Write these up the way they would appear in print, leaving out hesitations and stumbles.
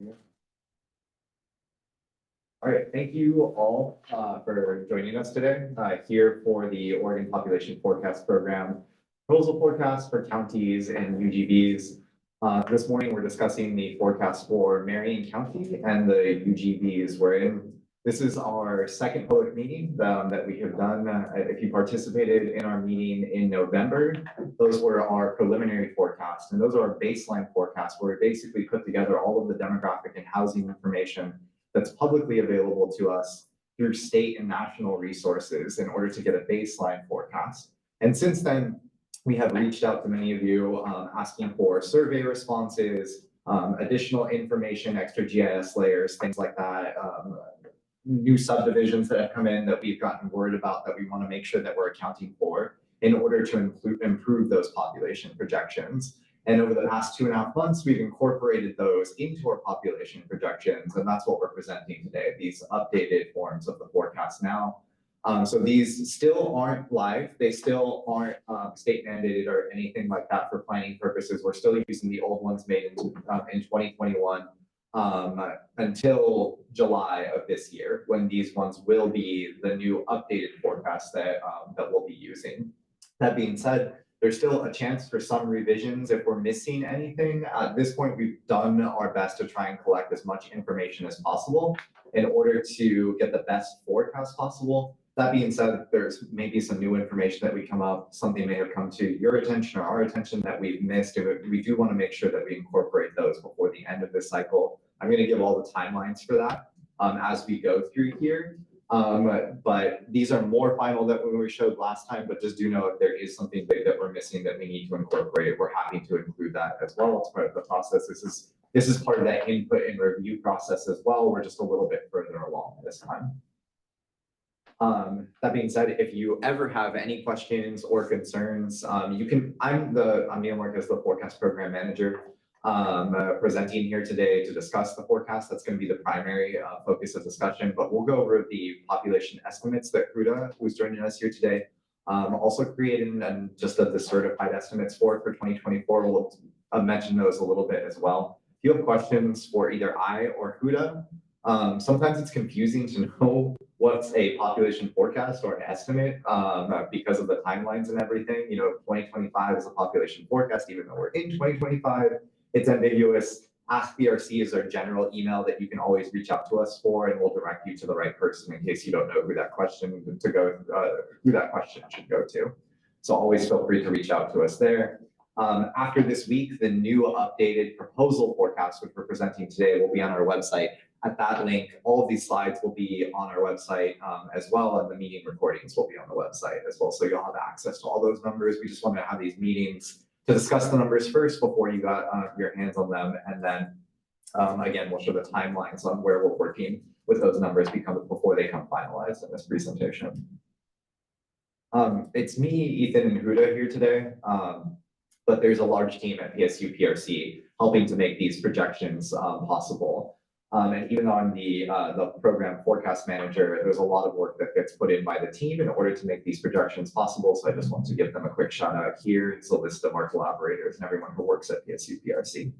Yeah. All right, thank you all for joining us today here for the Oregon Population Forecast Program proposal forecast for counties and UGBs. This morning, we're discussing the forecast for Marion County and the UGBs we're in. This is our second public meeting that we have done. If you participated in our meeting in November, those were our preliminary forecasts, and those are our baseline forecasts where we basically put together all of the demographic and housing information that's publicly available to us through state and national resources in order to get a baseline forecast. And since then, we have reached out to many of you asking for survey responses, additional information, extra GIS layers, things like that, new subdivisions that have come in that we've gotten word about that we want to make sure that we're accounting for in order to improve those population projections. And over the past 2.5 months, we've incorporated those into our population projections, and that's what we're presenting today, these updated forms of the forecast now. So these still aren't live. They still aren't state mandated or anything like that for planning purposes. We're still using the old ones made in 2021 until July of this year, when these ones will be the new updated forecast that we'll be using. That being said, there's still a chance for some revisions if we're missing anything. At this point, we've done our best to try and collect as much information as possible in order to get the best forecast possible. That being said, there's maybe some new information that we come up, something may have come to your attention or our attention that we've missed, and we do want to make sure that we incorporate those before the end of this cycle. I'm going to give all the timelines for that as we go through here. But these are more final than when we showed last time, but just do know if there is something big that we're missing that we need to incorporate, we're happy to include that as well as part of the process. This is part of that input and review process as well. We're just a little bit further along this time. That being said, if you ever have any questions or concerns, you can, I'm Neil Marquez, the forecast program manager, presenting here today to discuss the forecast. That's going to be the primary focus of discussion, but we'll go over the population estimates that Huda, who's joining us here today, also created, and just of the certified estimates for 2024. We'll mention those a little bit as well. If you have questions for either I or Huda, sometimes it's confusing to know what's a population forecast or an estimate because of the timelines and everything. You know, 2025 is a population forecast, even though we're in 2025, it's ambiguous. Ask BRC is our general email that you can always reach out to us for, and we'll direct you to the right person in case you don't know who that question should go to. So always feel free to reach out to us there. After this week, the new updated proposal forecast, which we're presenting today, will be on our website. At that link, all of these slides will be on our website as well, and the meeting recordings will be on the website as well. So you'll have access to all those numbers. We just want to have these meetings to discuss the numbers first before you got your hands on them. And then again, we'll show the timelines on where we're working with those numbers before they come finalized in this presentation. It's me, Ethan, and Huda here today. But there's a large team at PSU PRC helping to make these projections possible. And even on the program forecast manager, there's a lot of work that gets put in by the team in order to make these projections possible. So I just want to give them a quick shout out here. It's a list of our collaborators and everyone who works at PSU PRC.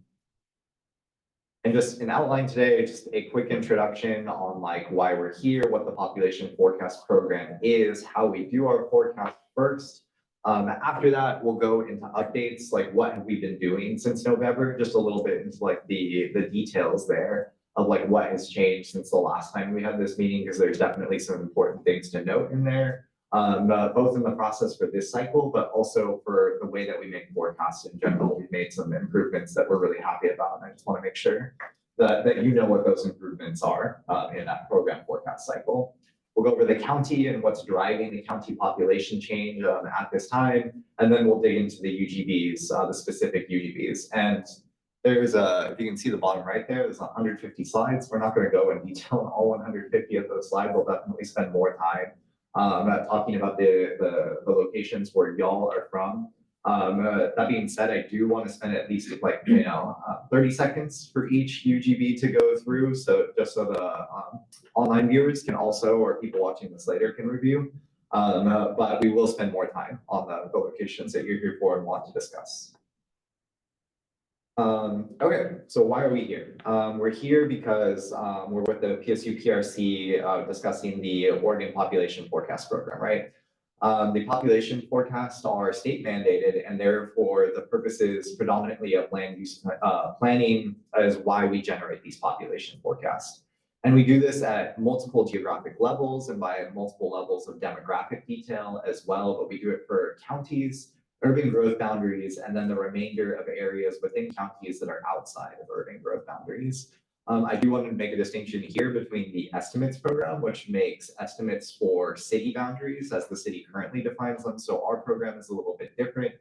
And just an outline today, just a quick introduction on like why we're here, what the population forecast program is, how we do our forecast first. After that, we'll go into updates, like what have we been doing since November, just a little bit into like the details there of like what has changed since the last time we had this meeting, because there's definitely some important things to note in there, both in the process for this cycle, but also for the way that we make forecasts in general. We've made some improvements that we're really happy about, and I just want to make sure that you know what those improvements are in that program forecast cycle. We'll go over the county and what's driving the county population change at this time, and then we'll dig into the UGBs, the specific UGBs. And there's if you can see the bottom right there, there's 150 slides. We're not going to go in detail on all 150 of those slides. We'll definitely spend more time talking about the locations where y'all are from. That being said, I do want to spend at least like 30 seconds for each UGB to go through, so just so the online viewers can also, or people watching this later, can review. But we will spend more time on the locations that you're here for and want to discuss. Okay, so why are we here? We're here because we're with the PSU PRC discussing the Oregon Population Forecast Program, right? The population forecasts are state mandated, and therefore the purposes predominantly of land use planning is why we generate these population forecasts. And we do this at multiple geographic levels and by multiple levels of demographic detail as well, but we do it for counties, urban growth boundaries, and then the remainder of areas within counties that are outside of urban growth boundaries. I do want to make a distinction here between the estimates program, which makes estimates for city boundaries as the city currently defines them. So our program is a little bit different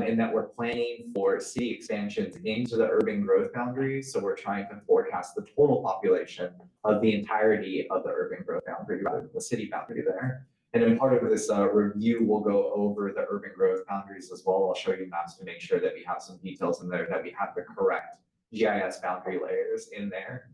in that we're planning for city expansions into the urban growth boundaries. So we're trying to forecast the total population of the entirety of the urban growth boundary rather than the city boundary there. And in part of this review, we'll go over the urban growth boundaries as well. I'll show you maps to make sure that we have some details in there, that we have the correct GIS boundary layers in there.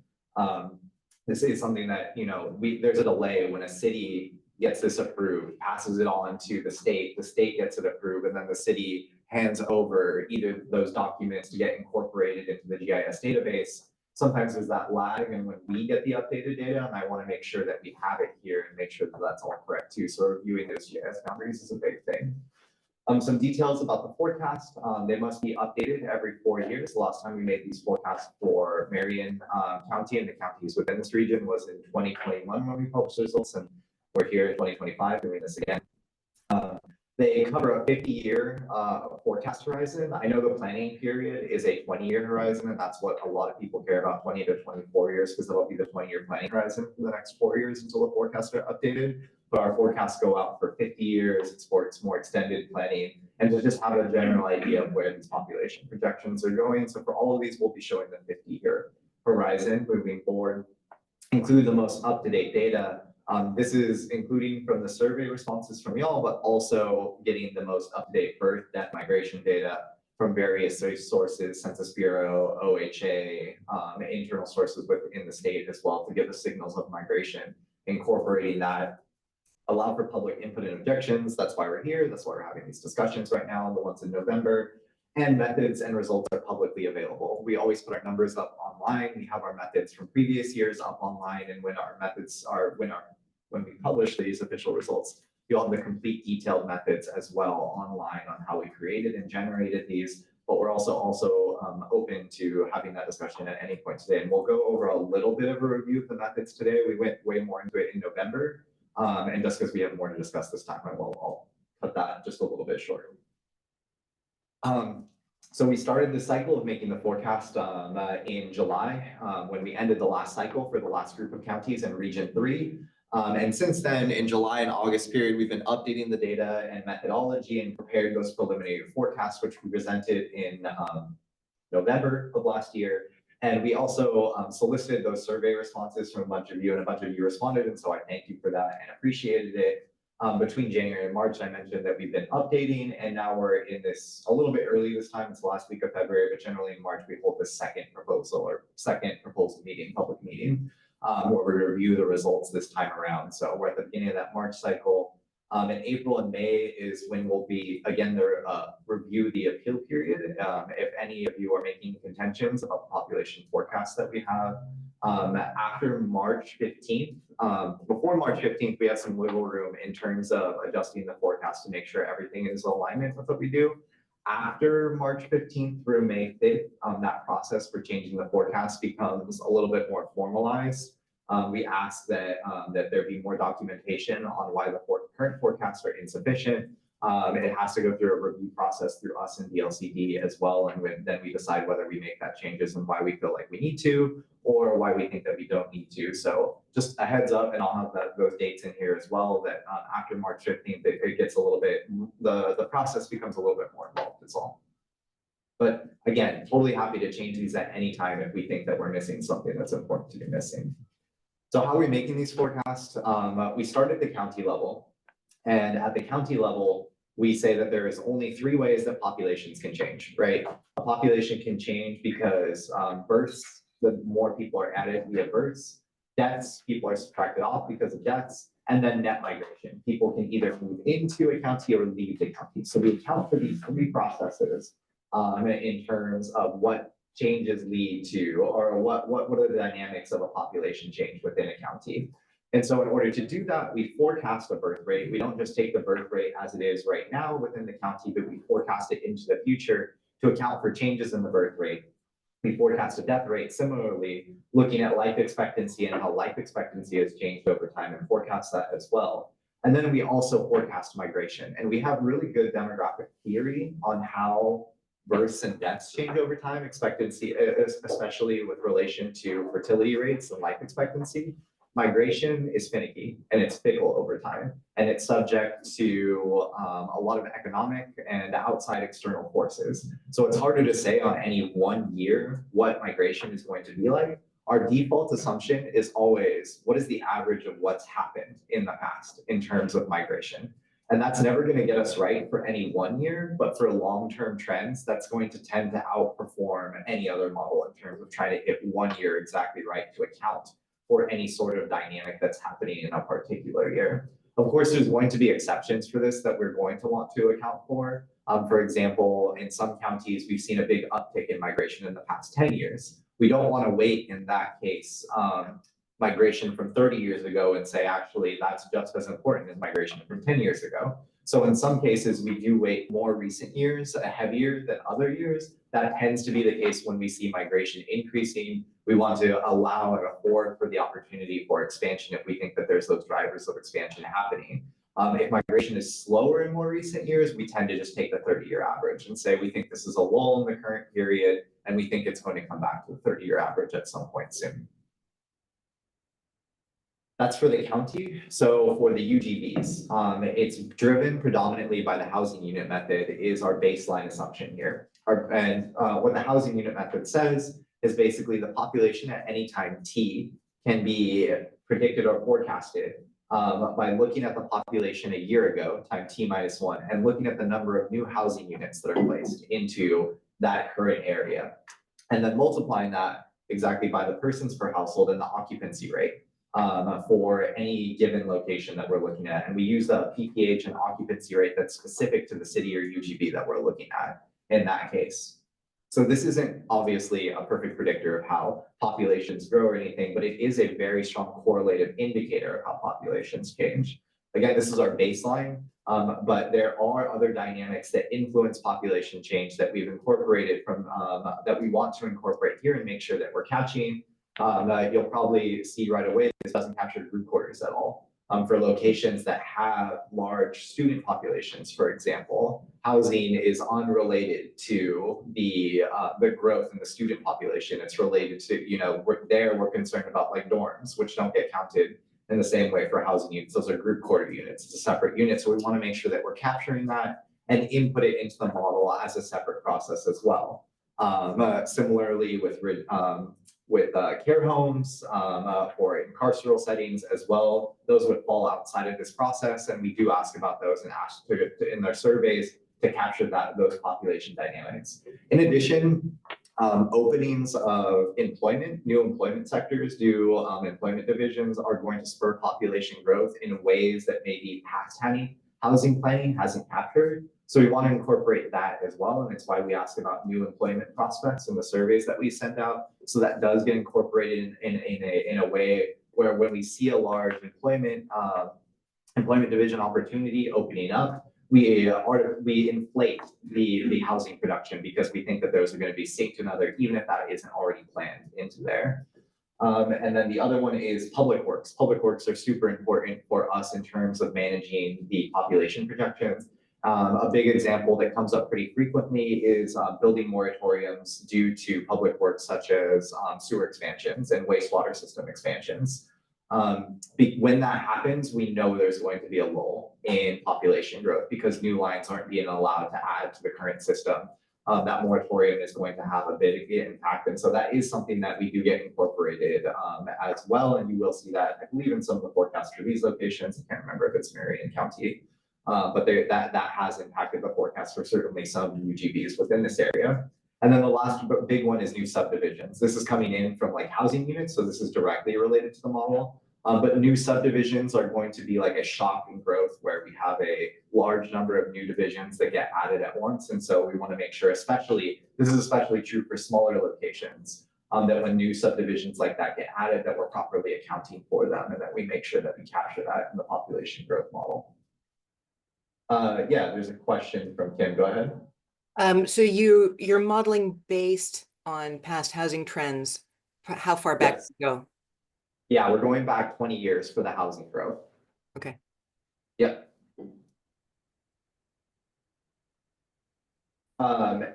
This is something that, there's a delay when a city gets this approved, passes it on to the state gets it approved, and then the city hands over either those documents to get incorporated into the GIS database. Sometimes there's that lag, and when we get the updated data, and I want to make sure that we have it here and make sure that that's all correct too. So reviewing those GIS boundaries is a big thing. Some details about the forecast. They must be updated every 4 years. The last time we made these forecasts for Marion County and the counties within this region was in 2021 when we published the results, and we're here in 2025 doing this again. They cover a 50-year forecast horizon. I know the planning period is a 20-year horizon, and that's what a lot of people care about, 20 to 24 years, because that'll be the 20-year planning horizon for the next 4 years until the forecasts are updated. But our forecasts go out for 50 years. It's for more extended planning and to just have a general idea of where these population projections are going. So for all of these, we'll be showing the 50-year horizon moving forward, include the most up-to-date data. This is including from the survey responses from y'all, but also getting the most up-to-date birth, death, migration data from various sources, Census Bureau, OHA, internal sources within the state as well to give us signals of migration, incorporating that, allow for public input and objections. That's why we're here. That's why we're having these discussions right now, the ones in November. And methods and results are publicly available. We always put our numbers up online. We have our methods from previous years up online, and when our methods are when we publish these official results, you'll have the complete detailed methods as well online on how we created and generated these. But we're also open to having that discussion at any point today. And we'll go over a little bit of a review of the methods today. We went way more into it in November. And just because we have more to discuss this time, I'll cut that just a little bit shorter. So we started the cycle of making the forecast in July when we ended the last cycle for the last group of counties in Region 3. And since then, in July and August period, we've been updating the data and methodology and prepared those preliminary forecasts, which we presented in November of last year. And we also solicited those survey responses from a bunch of you, and a bunch of you responded. And so I thank you for that and appreciated it. Between January and March, I mentioned that we've been updating, and now we're in this a little bit early this time. It's the last week of February, but generally in March, we hold the second proposal meeting, public meeting, where we review the results this time around. So we're at the beginning of that March cycle. In April and May is when we'll be, again, review the appeal period. If any of you are making contentions about the population forecast that we have. After March 15th, before March 15th, we have some wiggle room in terms of adjusting the forecast to make sure everything is in alignment with what we do. After March 15th through May 5th, that process for changing the forecast becomes a little bit more formalized. We ask that there be more documentation on why the current forecasts are insufficient. It has to go through a review process through us and DLCD as well, and then we decide whether we make that changes and why we feel like we need to, or why we think that we don't need to. So just a heads up, and I'll have those dates in here as well, that after March 15th, it gets a little bit, the process becomes a little bit more involved is all. But again, totally happy to change these at any time if we think that we're missing something that's important to be missing. So how are we making these forecasts? We start at the county level, and at the county level, we say that there is only 3 ways that populations can change, right? A population can change because births, the more people are added via births, deaths, people are subtracted off because of deaths, and then net migration. People can either move into a county or leave the county. So we account for these 3 processes in terms of what changes lead to, or what are the dynamics of a population change within a county. And so in order to do that, we forecast a birth rate. We don't just take the birth rate as it is right now within the county, but we forecast it into the future to account for changes in the birth rate. We forecast a death rate similarly, looking at life expectancy and how life expectancy has changed over time, and forecast that as well. And then we also forecast migration. And we have really good demographic theory on how births and deaths change over time, expectancy, especially with relation to fertility rates and life expectancy. Migration is finicky and it's fickle over time, and it's subject to a lot of economic and outside external forces. So it's harder to say on any one year what migration is going to be like. Our default assumption is always, what is the average of what's happened in the past in terms of migration? And that's never going to get us right for any one year, but for long-term trends, that's going to tend to outperform any other model in terms of trying to hit 1 year exactly right to account for any sort of dynamic that's happening in a particular year. Of course, there's going to be exceptions for this that we're going to want to account for. For example, in some counties, we've seen a big uptick in migration in the past 10 years. We don't want to wait in that case migration from 30 years ago and say, actually, that's just as important as migration from 10 years ago. So in some cases, we do weight more recent years heavier than other years. That tends to be the case when we see migration increasing. We want to allow and afford for the opportunity for expansion if we think that there's those drivers of expansion happening. If migration is slower in more recent years, we tend to just take the 30-year average and say we think this is a lull in the current period, and we think it's going to come back to the 30-year average at some point soon. That's for the county. So for the UGBs, it's driven predominantly by the housing unit method is our baseline assumption here. What the housing unit method says is basically the population at any time t can be predicted or forecasted by looking at the population a year ago, time t minus 1, and looking at the number of new housing units that are placed into that current area, and then multiplying that exactly by the persons per household and the occupancy rate for any given location that we're looking at. And we use the PPH and occupancy rate that's specific to the city or UGB that we're looking at in that case. So this isn't obviously a perfect predictor of how populations grow or anything, but it is a very strong correlative indicator of how populations change. Again, this is our baseline, but there are other dynamics that influence population change that we've incorporated from, that we want to incorporate here and make sure that we're catching. You'll probably see right away, this doesn't capture group quarters at all. For locations that have large student populations, for example, housing is unrelated to the growth in the student population. It's related to, we're concerned about like dorms, which don't get counted in the same way for housing units. Those are group quarter units. It's a separate unit. So we want to make sure that we're capturing that and input it into the model as a separate process as well. Similarly with care homes or in carceral settings as well. Those would fall outside of this process, and we do ask about those and ask in their surveys to capture those population dynamics. In addition, openings of employment, new employment sectors, new employment divisions are going to spur population growth in ways that maybe past housing planning hasn't captured. So we want to incorporate that as well, and it's why we ask about new employment prospects in the surveys that we send out. So that does get incorporated in a way where when we see a large employment division opportunity opening up, we inflate the housing production because we think that those are going to be synced to another, even if that isn't already planned into there. And then the other one is public works. Public works are super important for us in terms of managing the population projections. A big example that comes up pretty frequently is building moratoriums due to public works such as sewer expansions and wastewater system expansions. When that happens, we know there's going to be a lull in population growth because new lines aren't being allowed to add to the current system. That moratorium is going to have a big impact. And so that is something that we do get incorporated as well. And you will see that, I believe, in some of the forecasts for these locations. I can't remember if it's Marion County. But that has impacted the forecast for certainly some UGBs within this area. And then the last big one is new subdivisions. This is coming in from like housing units, so this is directly related to the model. But new subdivisions are going to be like a shock in growth where we have a large number of new divisions that get added at once. And so we want to make sure, this is especially true for smaller locations. locations. That when new subdivisions like that get added, that we're properly accounting for them and that we make sure that we capture that in the population growth model. Yeah, there's a question from Kim. Go ahead. So you're modeling based on past housing trends. How far back Yes. do you go? Yeah, we're going back 20 years for the housing growth. Okay. Yep.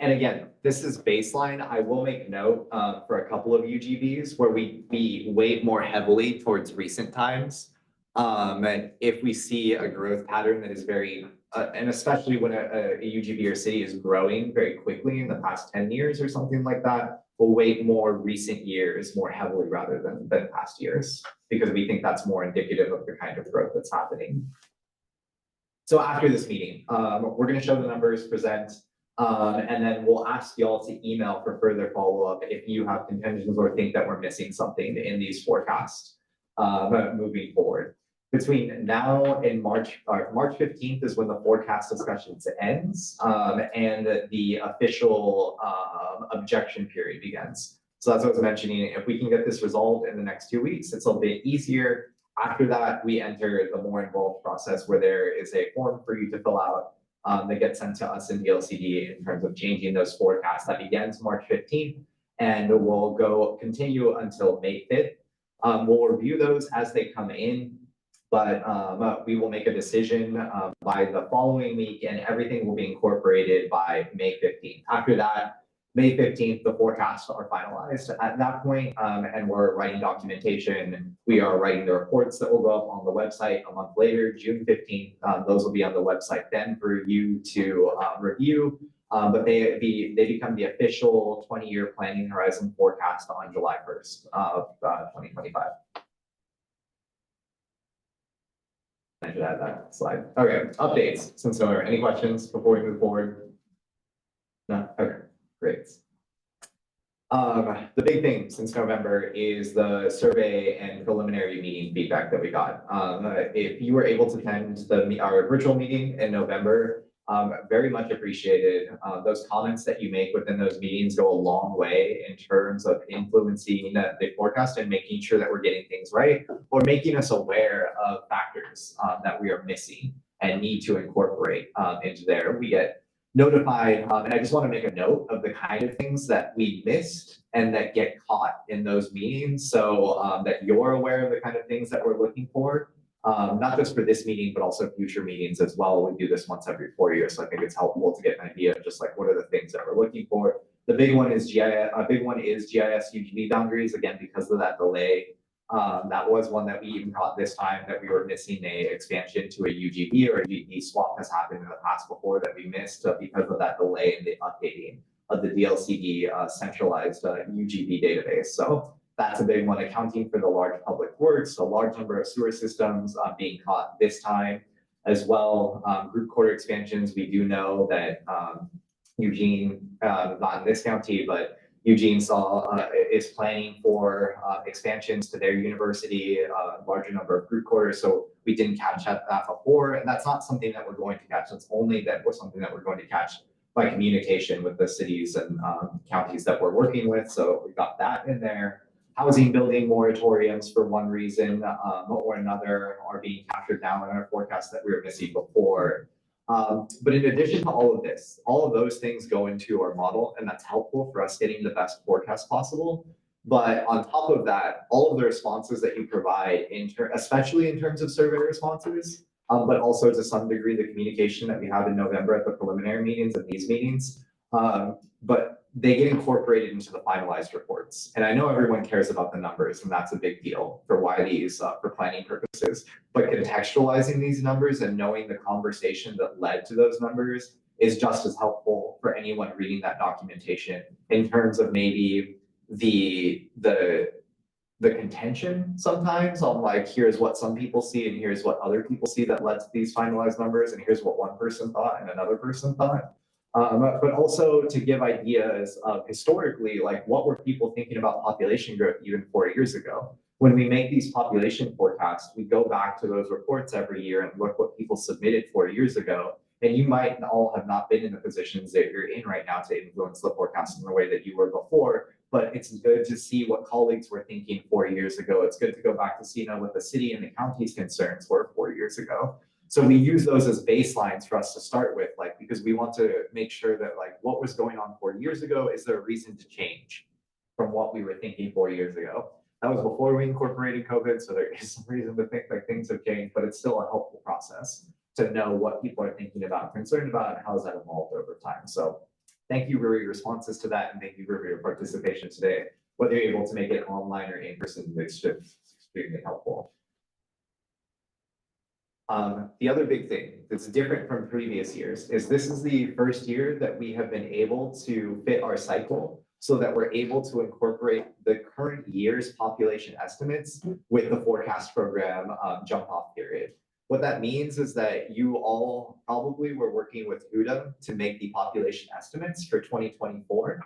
And again, this is baseline. I will make note for a couple of UGBs where we weight more heavily towards recent times. And if we see a growth pattern that is very, and especially when a UGB or city is growing very quickly in the past 10 years or something like that, we'll weight more recent years more heavily rather than past years, because we think that's more indicative of the kind of growth that's happening. So after this meeting, we're going to show the numbers, present, and then we'll ask y'all to email for further follow-up if you have contentions or think that we're missing something in these forecasts moving forward. Between now and March 15th is when the forecast discussions ends, and the official objection period begins. So that's what I was mentioning. If we can get this resolved in the next 2 weeks, it's a bit easier. After that, we enter the more involved process where there is a form for you to fill out that gets sent to us in the LCD in terms of changing those forecasts. That begins March 15th and will continue until May 5th. We'll review those as they come in, but we will make a decision by the following week, and everything will be incorporated by May 15th. After that, May 15th, the forecasts are finalized at that point, and we're writing documentation. We are writing the reports that will go up on the website a month later, June 15th. Those will be on the website then for you to review, but they become the official 20-year planning horizon forecast on July 1st of 2025. I should add that slide. Okay, updates since there are any questions before we move forward? No? Okay. Great. The big thing since November is the survey and preliminary meeting feedback that we got. If you were able to attend our virtual meeting in November, very much appreciated. Those comments that you make within those meetings go a long way in terms of influencing the forecast and making sure that we're getting things right, or making us aware of factors that we are missing and need to incorporate into there. We get notified, and I just want to make a note of the kind of things that we missed and that get caught in those meetings, so that you're aware of the kind of things that we're looking for, not just for this meeting, but also future meetings as well. We do this once every 4 years, so I think it's helpful to get an idea of just like what are the things that we're looking for. The big one is GIS. A big one is GIS UGB boundaries, again because of that delay. That was one that we even caught this time, that we were missing a expansion to a UGB, or a UGB swap has happened in the past before that we missed because of that delay in the updating of the DLCD centralized UGB database. So that's a big one, accounting for the large public works, a large number of sewer systems being caught this time as well. Group quarter expansions, we do know that Eugene, not in this county, but Eugene is planning for expansions to their university, a larger number of group quarters. So we didn't catch that before, and that's not something that we're going to catch. It's only that was something that we're going to catch by communication with the cities and counties that we're working with. So we got that in there. Housing building moratoriums for one reason or another are being captured now in our forecast that we were missing before. But in addition to all of this, all of those things go into our model, and that's helpful for us getting the best forecast possible. But on top of that, all of the responses that you provide, especially in terms of survey responses, but also to some degree the communication that we have in November at the preliminary meetings and these meetings, but they get incorporated into the finalized reports. And I know everyone cares about the numbers, and that's a big deal for why these, for planning purposes, but contextualizing these numbers and knowing the conversation that led to those numbers is just as helpful for anyone reading that documentation in terms of maybe the contention sometimes on like, here's what some people see and here's what other people see that led to these finalized numbers, and here's what one person thought and another person thought. But also to give ideas of historically, like what were people thinking about population growth even 4 years ago? When we make these population forecasts, we go back to those reports every year and look what people submitted 4 years ago. And you might all have not been in the positions that you're in right now to influence the forecast in the way that you were before, but it's good to see what colleagues were thinking 4 years ago. It's good to go back to see, what the city and the county's concerns were 4 years ago. So we use those as baselines for us to start with, like, because we want to make sure that, like, what was going on 4 years ago, is there a reason to change from what we were thinking 4 years ago? That was before we incorporated COVID, so there is some reason to think like things have changed, but it's still a helpful process to know what people are thinking about, concerned about, and how has that evolved over time. So thank you for your responses to that, and thank you for your participation today. Whether you're able to make it online or in person, it's just extremely helpful. The other big thing that's different from previous years is this is the first year that we have been able to fit our cycle so that we're able to incorporate the current year's population estimates with the forecast program jump off period. What that means is that you all probably were working with UDA to make the population estimates for 2024.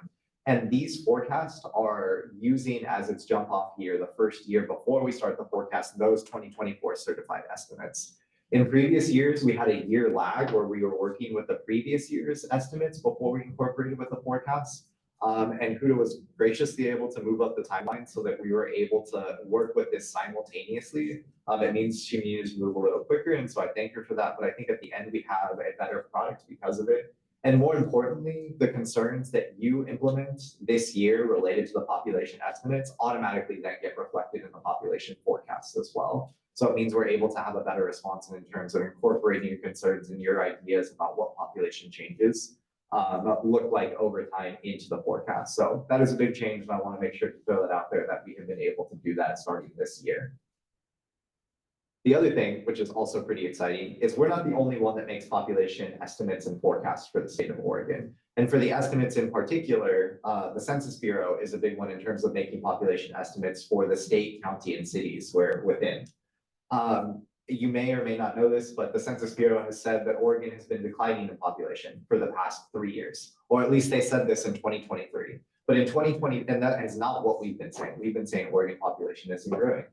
And these forecasts are using as its jump off year, the first year before we start the forecast, those 2024 certified estimates. In previous years, we had a year lag where we were working with the previous year's estimates before we incorporated with the forecasts. And CUDA was graciously able to move up the timeline so that we were able to work with this simultaneously. It means she needed to move a little quicker, and so I thank her for that. But I think at the end, we have a better product because of it. And more importantly, the concerns that you implement this year related to the population estimates automatically then get reflected in the population forecasts as well. So it means we're able to have a better response in terms of incorporating your concerns and your ideas about what population changes look like over time into the forecast. So that is a big change, and I want to make sure to throw that out there that we have been able to do that starting this year. The other thing, which is also pretty exciting, is we're not the only one that makes population estimates and forecasts for the state of Oregon. And for the estimates in particular, the Census Bureau is a big one in terms of making population estimates for the state, county, and cities we're within. You may or may not know this, but the Census Bureau has said that Oregon has been declining in population for the past 3 years, or at least they said this in 2023. But in 2020, and that is not what we've been saying. We've been saying Oregon population isn't growing.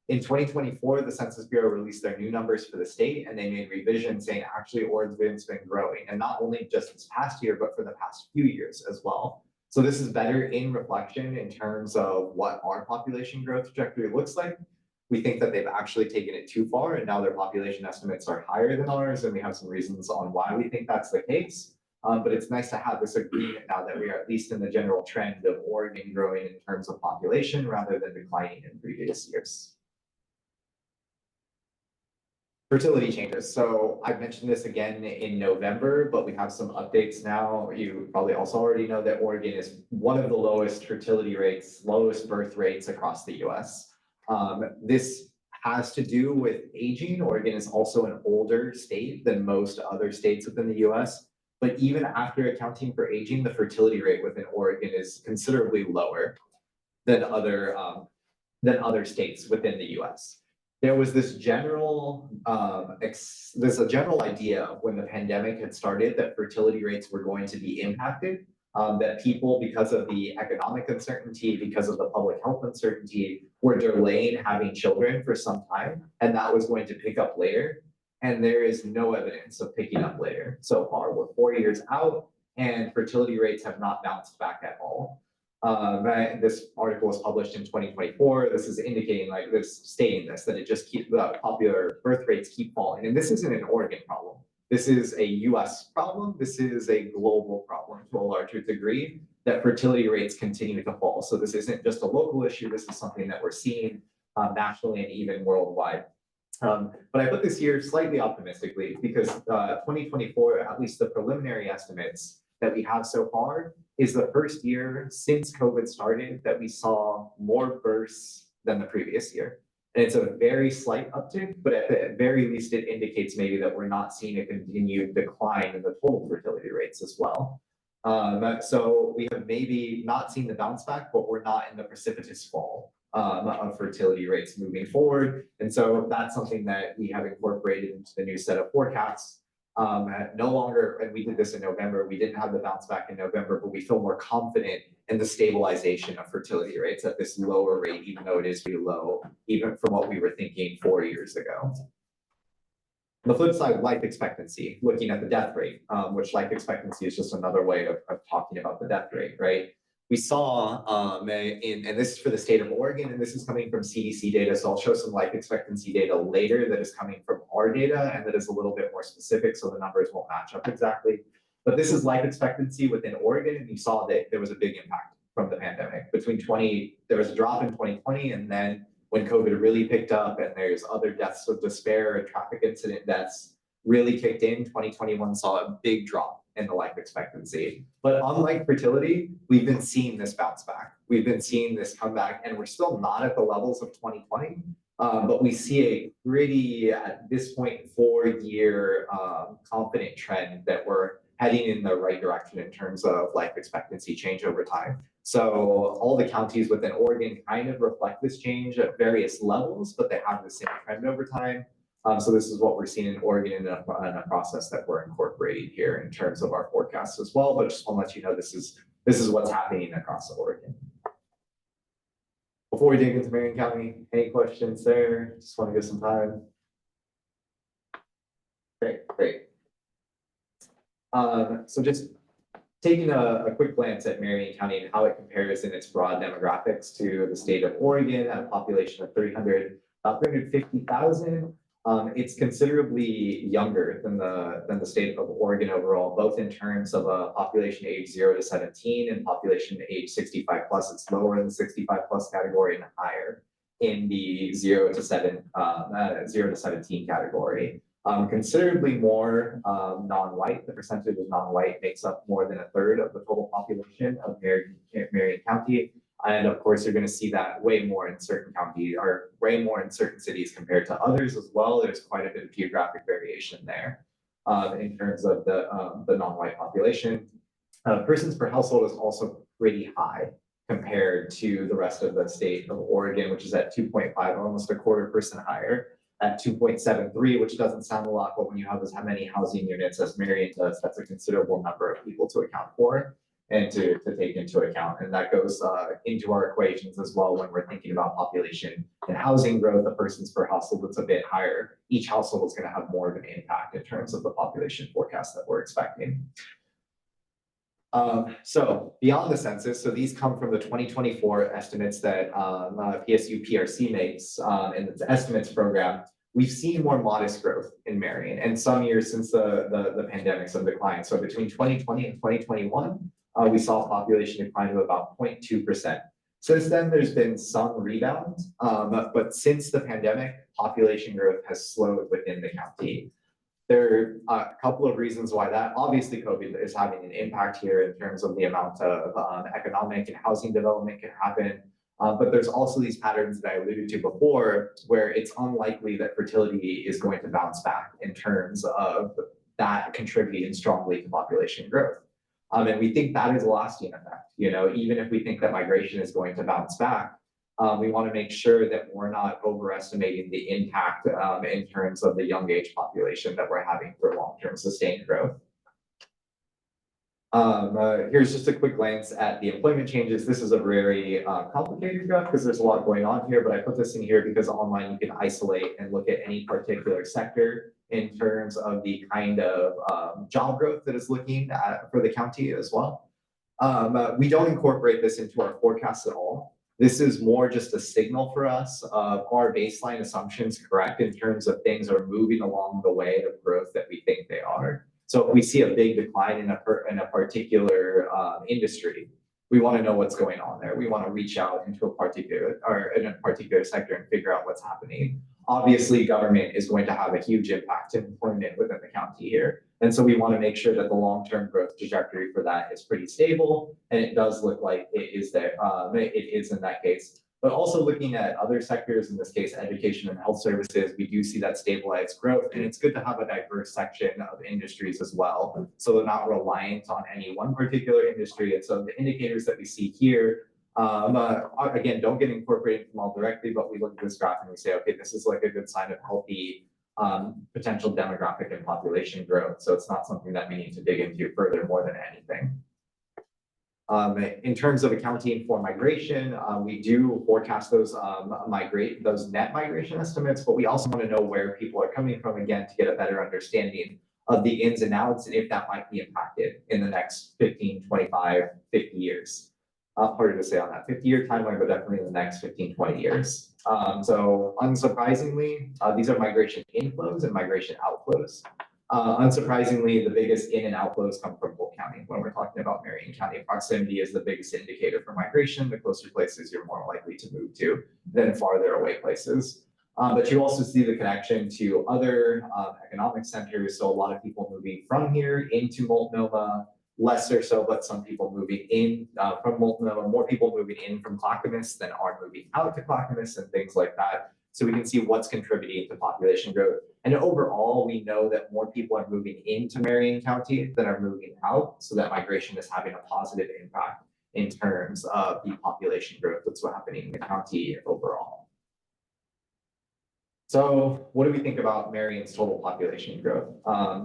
In 2024, the Census Bureau released their new numbers for the state, and they made revisions saying actually Oregon's been growing, and not only just this past year, but for the past few years as well. So this is better in reflection in terms of what our population growth trajectory looks like. We think that they've actually taken it too far, and now their population estimates are higher than ours, and we have some reasons on why we think that's the case. But it's nice to have this agreement now that we are at least in the general trend of Oregon growing in terms of population rather than declining in previous years. Fertility changes. So I've mentioned this again in November, but we have some updates now. You probably also already know that Oregon is one of the lowest fertility rates, lowest birth rates across the US. This has to do with aging. Oregon is also an older state than most other states within the US. But even after accounting for aging, the fertility rate within Oregon is considerably lower than other states within the US. There was this general idea when the pandemic had started that fertility rates were going to be impacted, that people, because of the economic uncertainty, because of the public health uncertainty, were delaying having children for some time, and that was going to pick up later. And there is no evidence of picking up later so far. We're 4 years out, and fertility rates have not bounced back at all. This article was published in 2024. This is indicating stating this, that it just keeps popular birth rates keep falling. And this isn't an Oregon problem. This is a US problem. This is a global problem to a larger degree, that fertility rates continue to fall. So this isn't just a local issue. This is something that we're seeing nationally and even worldwide. But I put this here slightly optimistically because 2024, at least the preliminary estimates that we have so far, is the first year since COVID started that we saw more births than the previous year. And it's a very slight uptick, but at the very least, it indicates maybe that we're not seeing a continued decline in the total fertility rates as well. So we have maybe not seen the bounce back, but we're not in the precipitous fall of fertility rates moving forward. And so that's something that we have incorporated into the new set of forecasts. No longer, and we did this in November, we didn't have the bounce back in November, but we feel more confident in the stabilization of fertility rates at this lower rate, even though it is pretty low, even from what we were thinking 4 years ago. On the flip side, life expectancy, looking at the death rate, which life expectancy is just another way of talking about the death rate, right? we saw, and this is for the state of Oregon, and this is coming from CDC data. So I'll show some life expectancy data later that is coming from our data, and that is a little bit more specific, so the numbers won't match up exactly. But this is life expectancy within Oregon, and you saw that there was a big impact from the pandemic. There was a drop in 2020, and then when COVID really picked up, and there's other deaths of despair and traffic incident deaths really kicked in, 2021 saw a big drop in the life expectancy. But unlike fertility, we've been seeing this bounce back. We've been seeing this come back, and we're still not at the levels of 2020, but we see a pretty, at this point, 4-year confident trend that we're heading in the right direction in terms of life expectancy change over time. So all the counties within Oregon kind of reflect this change at various levels, but they have the same trend over time. So this is what we're seeing in Oregon in a process that we're incorporating here in terms of our forecasts as well. But just want to let you know this is what's happening across Oregon. Before we dig into Marion County, any questions there? Just want to give some time. Great. So just taking a quick glance at Marion County and how it compares in its broad demographics to the state of Oregon at a population of 350,000. It's considerably younger than the state of Oregon overall, both in terms of a population age 0 to 17 and population age 65 plus. It's lower in the 65 plus category and higher in the 0 to 17 category. Considerably more non-white. The percentage of non-white makes up more than 1/3 of the total population of Marion County. And of course, you're going to see that way more in certain counties or way more in certain cities compared to others as well. There's quite a bit of geographic variation there in terms of the non-white population. Persons per household is also pretty high compared to the rest of the state of Oregon, which is at 2.5, almost a quarter person higher at 2.73, which doesn't sound a lot, but when you have as many housing units as Marion does, that's a considerable number of people to account for and to take into account. And that goes into our equations as well when we're thinking about population and housing growth. The persons per household that's a bit higher. Each household is going to have more of an impact in terms of the population forecast that we're expecting. So beyond the census, so these come from the 2024 estimates that PSU PRC makes in its estimates program. We've seen more modest growth in Marion, and some years since the pandemic, some decline. So between 2020 and 2021, we saw a population decline of about 0.2%. Since then, there's been some rebound, but since the pandemic, population growth has slowed within the county. There are a couple of reasons why that. Obviously, COVID is having an impact here in terms of the amount of economic and housing development can happen. But there's also these patterns that I alluded to before, where it's unlikely that fertility is going to bounce back in terms of that contributing strongly to population growth. And we think that is a lasting effect. You know, even if we think that migration is going to bounce back, we want to make sure that we're not overestimating the impact in terms of the young age population that we're having for long-term sustained growth. Here's just a quick glance at the employment changes. This is a very complicated graph because there's a lot going on here, but I put this in here because online you can isolate and look at any particular sector in terms of the kind of job growth that is looking at for the county as well. We don't incorporate this into our forecasts at all. This is more just a signal for us of our baseline assumptions correct in terms of things are moving along the way of growth that we think they are. So if we see a big decline in a particular industry, we want to know what's going on there. We want to reach out into a particular sector and figure out what's happening. Obviously, government is going to have a huge impact in employment within the county here. And so we want to make sure that the long-term growth trajectory for that is pretty stable. And it does look like it is there. It is in that case. But also looking at other sectors, in this case, education and health services, we do see that stabilized growth. And it's good to have a diverse section of industries as well. So they're not reliant on any one particular industry. And so the indicators that we see here, again, don't get incorporated from all directly, but we look at this graph and we say, okay, this is like a good sign of healthy potential demographic and population growth. So it's not something that we need to dig into further more than anything. In terms of accounting for migration, we do forecast those net migration estimates, but we also want to know where people are coming from again to get a better understanding of the ins and outs and if that might be impacted in the next 15, 25, 50 years. harder to say on that 50-year timeline, but definitely in the next 15, 20 years. So unsurprisingly, these are migration inflows and migration outflows. Unsurprisingly, the biggest in and outflows come from Polk County. When we're talking about Marion County, proximity is the biggest indicator for migration. The closer places you're more likely to move to than farther away places. But you also see the connection to other economic centers. So a lot of people moving from here into Multnomah, lesser so, but some people moving in from Multnomah, more people moving in from Clackamas than are moving out to Clackamas and things like that. So we can see what's contributing to population growth. And overall, we know that more people are moving into Marion County than are moving out. So that migration is having a positive impact in terms of the population growth that's happening in the county overall. So what do we think about Marion's total population growth?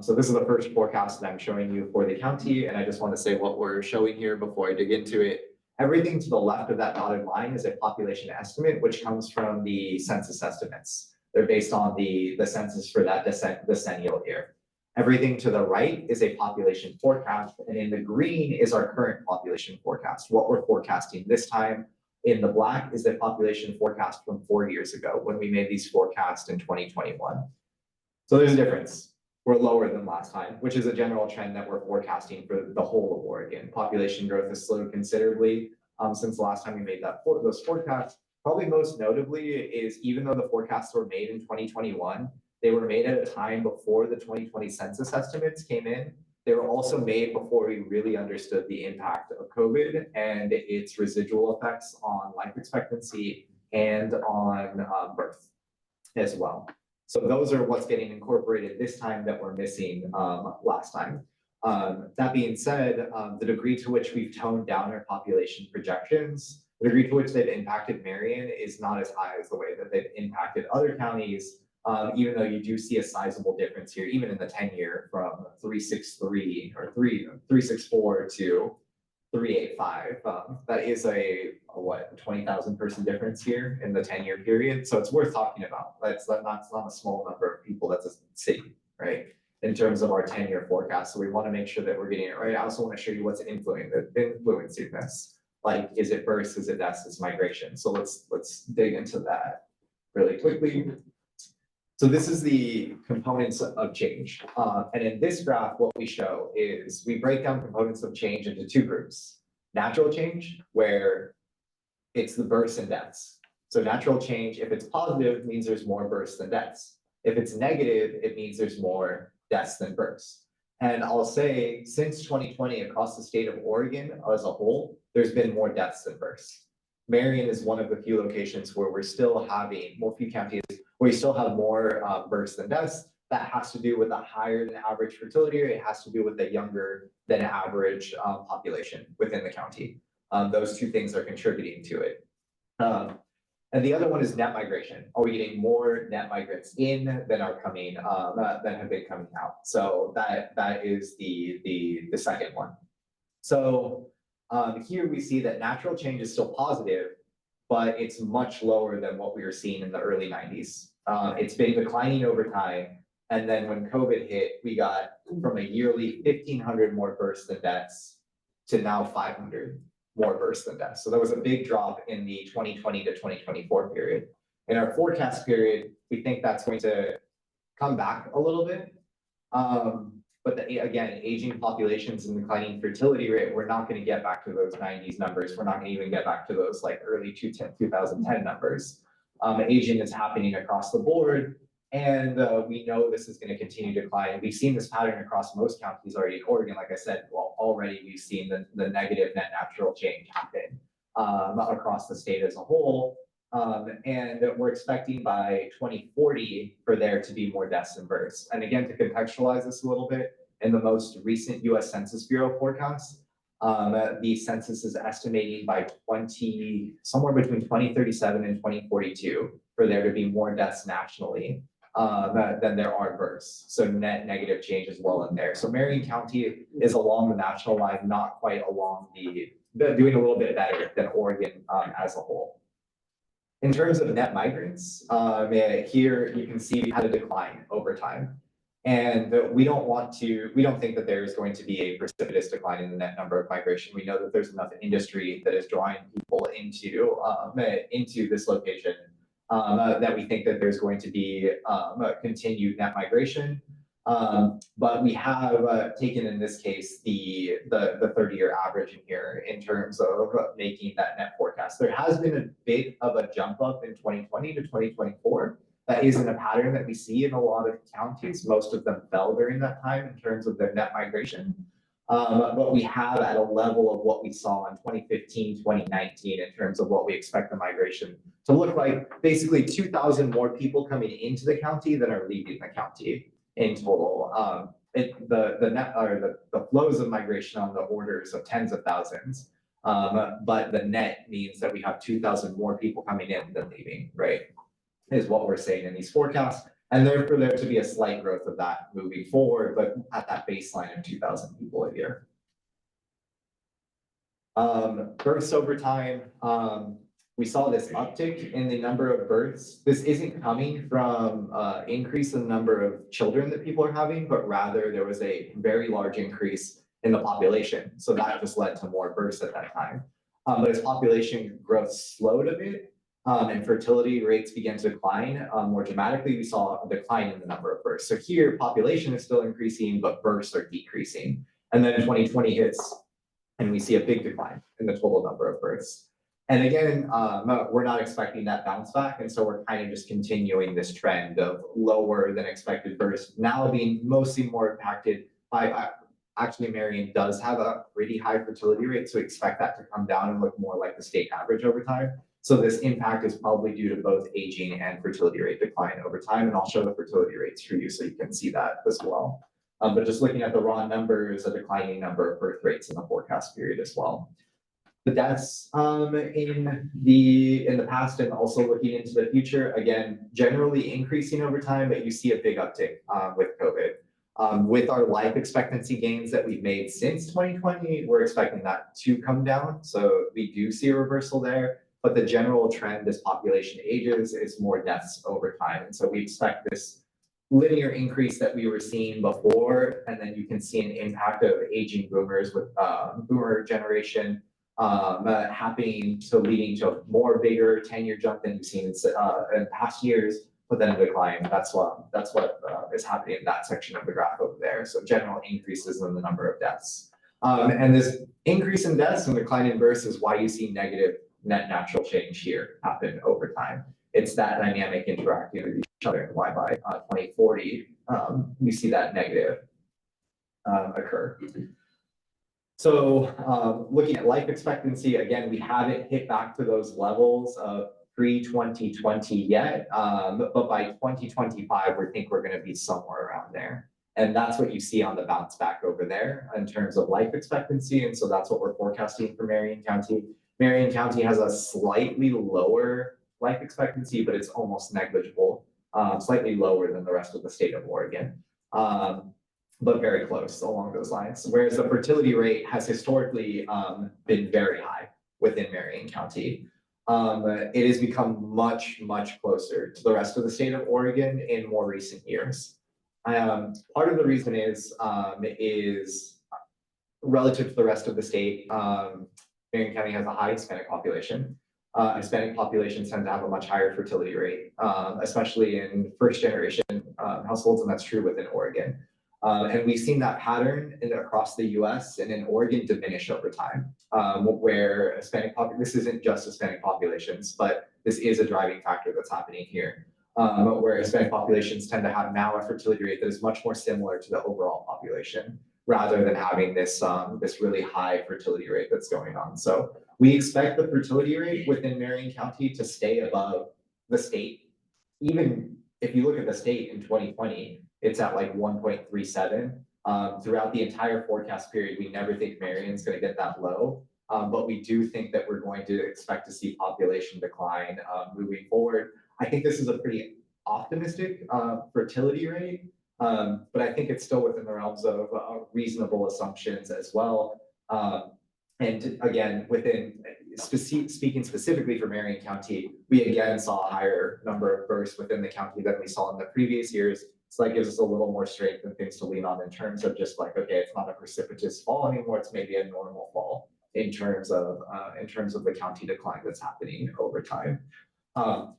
So this is the first forecast that I'm showing you for the county. And I just want to say what we're showing here before I dig into it. Everything to the left of that dotted line is a population estimate, which comes from the census estimates. They're based on the census for that decennial year. Everything to the right is a population forecast, and in the green is our current population forecast, what we're forecasting this time. In the black is the population forecast from 4 years ago when we made these forecasts in 2021. So there's a difference. We're lower than last time, which is a general trend that we're forecasting for the whole of Oregon. Population growth has slowed considerably since the last time we made those forecasts. Probably most notably is even though the forecasts were made in 2021, they were made at a time before the 2020 census estimates came in. They were also made before we really understood the impact of COVID and its residual effects on life expectancy and on birth as well. So those are what's getting incorporated this time that we're missing last time. That being said, the degree to which we've toned down our population projections, the degree to which they've impacted Marion is not as high as the way that they've impacted other counties, even though you do see a sizable difference here, even in the 10-year from 363 or 364 to 385. That is a what, 20,000 person difference here in the 10-year period. So it's worth talking about. That's not a small number of people. That's a city, right? In terms of our 10-year forecast. So we want to make sure that we're getting it right. I also want to show you what's influencing this. Like, is it births, is it deaths, is migration? So let's dig into that really quickly. So this is the components of change. And in this graph, what we show is we break down components of change into two groups. Natural change, where it's the births and deaths. So natural change, if it's positive, means there's more births than deaths. If it's negative, it means there's more deaths than births. And I'll say since 2020, across the state of Oregon as a whole, there's been more deaths than births. Marion is one of the few locations where we're still having, well, few counties where we still have more births than deaths. That has to do with a higher than average fertility rate. It has to do with a younger than average population within the county. Those two things are contributing to it. And the other one is net migration. Are we getting more net migrants in than are coming, than have been coming out? So that is the second one. So here we see that natural change is still positive, but it's much lower than what we were seeing in the early 90s. It's been declining over time. And then when COVID hit, we got from a yearly 1,500 more births than deaths to now 500 more births than deaths. So there was a big drop in the 2020 to 2024 period. In our forecast period, we think that's going to come back a little bit. But again, aging populations and declining fertility rate, we're not going to get back to those 90s numbers. We're not going to even get back to those like early 2010 numbers. Aging is happening across the board. And we know this is going to continue to decline. We've seen this pattern across most counties already in Oregon. Like I said, well, already we've seen the negative net natural change happen across the state as a whole. And we're expecting by 2040 for there to be more deaths and births. And again, to contextualize this a little bit, in the most recent US Census Bureau forecast, the census is estimating by somewhere between 2037 and 2042 for there to be more deaths nationally than there are births. So net negative change as well in there. So Marion County is along the national line, not quite along doing a little bit better than Oregon as a whole. In terms of net migrants, here you can see we had a decline over time. And we don't think that there's going to be a precipitous decline in the net number of migration. We know that there's enough industry that is drawing people into this location that we think that there's going to be a continued net migration. But we have taken in this case the 30-year average in here in terms of making that net forecast. There has been a bit of a jump up in 2020 to 2024. That isn't a pattern that we see in a lot of counties. Most of them fell during that time in terms of their net migration. But we have at a level of what we saw in 2015, 2019 in terms of what we expect the migration to look like. Basically 2,000 more people coming into the county than are leaving the county in total. The flows of migration on the orders of tens of thousands. But the net means that we have 2,000 more people coming in than leaving, right? Is what we're saying in these forecasts. And therefore there to be a slight growth of that moving forward, but at that baseline of 2,000 people a year. Births over time, we saw this uptick in the number of births. This isn't coming from increase in the number of children that people are having, but rather there was a very large increase in the population. So that just led to more births at that time. But as population growth slowed a bit, and fertility rates began to decline more dramatically, we saw a decline in the number of births. So here, population is still increasing, but births are decreasing. And then 2020 hits, and we see a big decline in the total number of births. And again, we're not expecting that bounce back, and so we're kind of just continuing this trend of lower than expected births, now being mostly more impacted by, actually Marion does have a pretty high fertility rate, so we expect that to come down and look more like the state average over time. So this impact is probably due to both aging and fertility rate decline over time. And I'll show the fertility rates for you so you can see that as well. But just looking at the raw numbers, a declining number of birth rates in the forecast period as well. The deaths in the past and also looking into the future, again, generally increasing over time, but you see a big uptick with COVID. With our life expectancy gains that we've made since 2020, we're expecting that to come down. So we do see a reversal there. But the general trend as population ages is more deaths over time. And so we expect this linear increase that we were seeing before, and then you can see an impact of aging boomers with boomer generation happening, so leading to a more bigger 10-year jump than you've seen in past years, but then a decline. That's what is happening in that section of the graph over there. So general increases in the number of deaths. And this increase in deaths and decline in births is why you see negative net natural change here happen over time. It's that dynamic interacting with each other, and why by 2040 we see that negative occur. So looking at life expectancy, again, we haven't hit back to those levels of pre-2020 yet, but by 2025, we think we're going to be somewhere around there. And that's what you see on the bounce back over there in terms of life expectancy. And so that's what we're forecasting for Marion County. Marion County has a slightly lower life expectancy, but it's almost negligible, slightly lower than the rest of the state of Oregon, but very close along those lines. Whereas the fertility rate has historically been very high within Marion County. It has become much, much closer to the rest of the state of Oregon in more recent years. Part of the reason is relative to the rest of the state, Marion County has a high Hispanic population. Hispanic populations tend to have a much higher fertility rate, especially in first generation households, and that's true within Oregon. And we've seen that pattern across the US and in Oregon diminish over time, where this isn't just Hispanic populations, but this is a driving factor that's happening here, where Hispanic populations tend to have now a fertility rate that is much more similar to the overall population, rather than having this really high fertility rate that's going on. So we expect the fertility rate within Marion County to stay above the state. Even if you look at the state in 2020, it's at like 1.37. Throughout the entire forecast period, we never think Marion's going to get that low, but we do think that we're going to expect to see population decline moving forward. I think this is a pretty optimistic fertility rate, but I think it's still within the realms of reasonable assumptions as well. And again, speaking specifically for Marion County, we again saw a higher number of births within the county than we saw in the previous years. So that gives us a little more strength and things to lean on in terms of just like, okay, it's not a precipitous fall anymore. It's maybe a normal fall in terms of the county decline that's happening over time.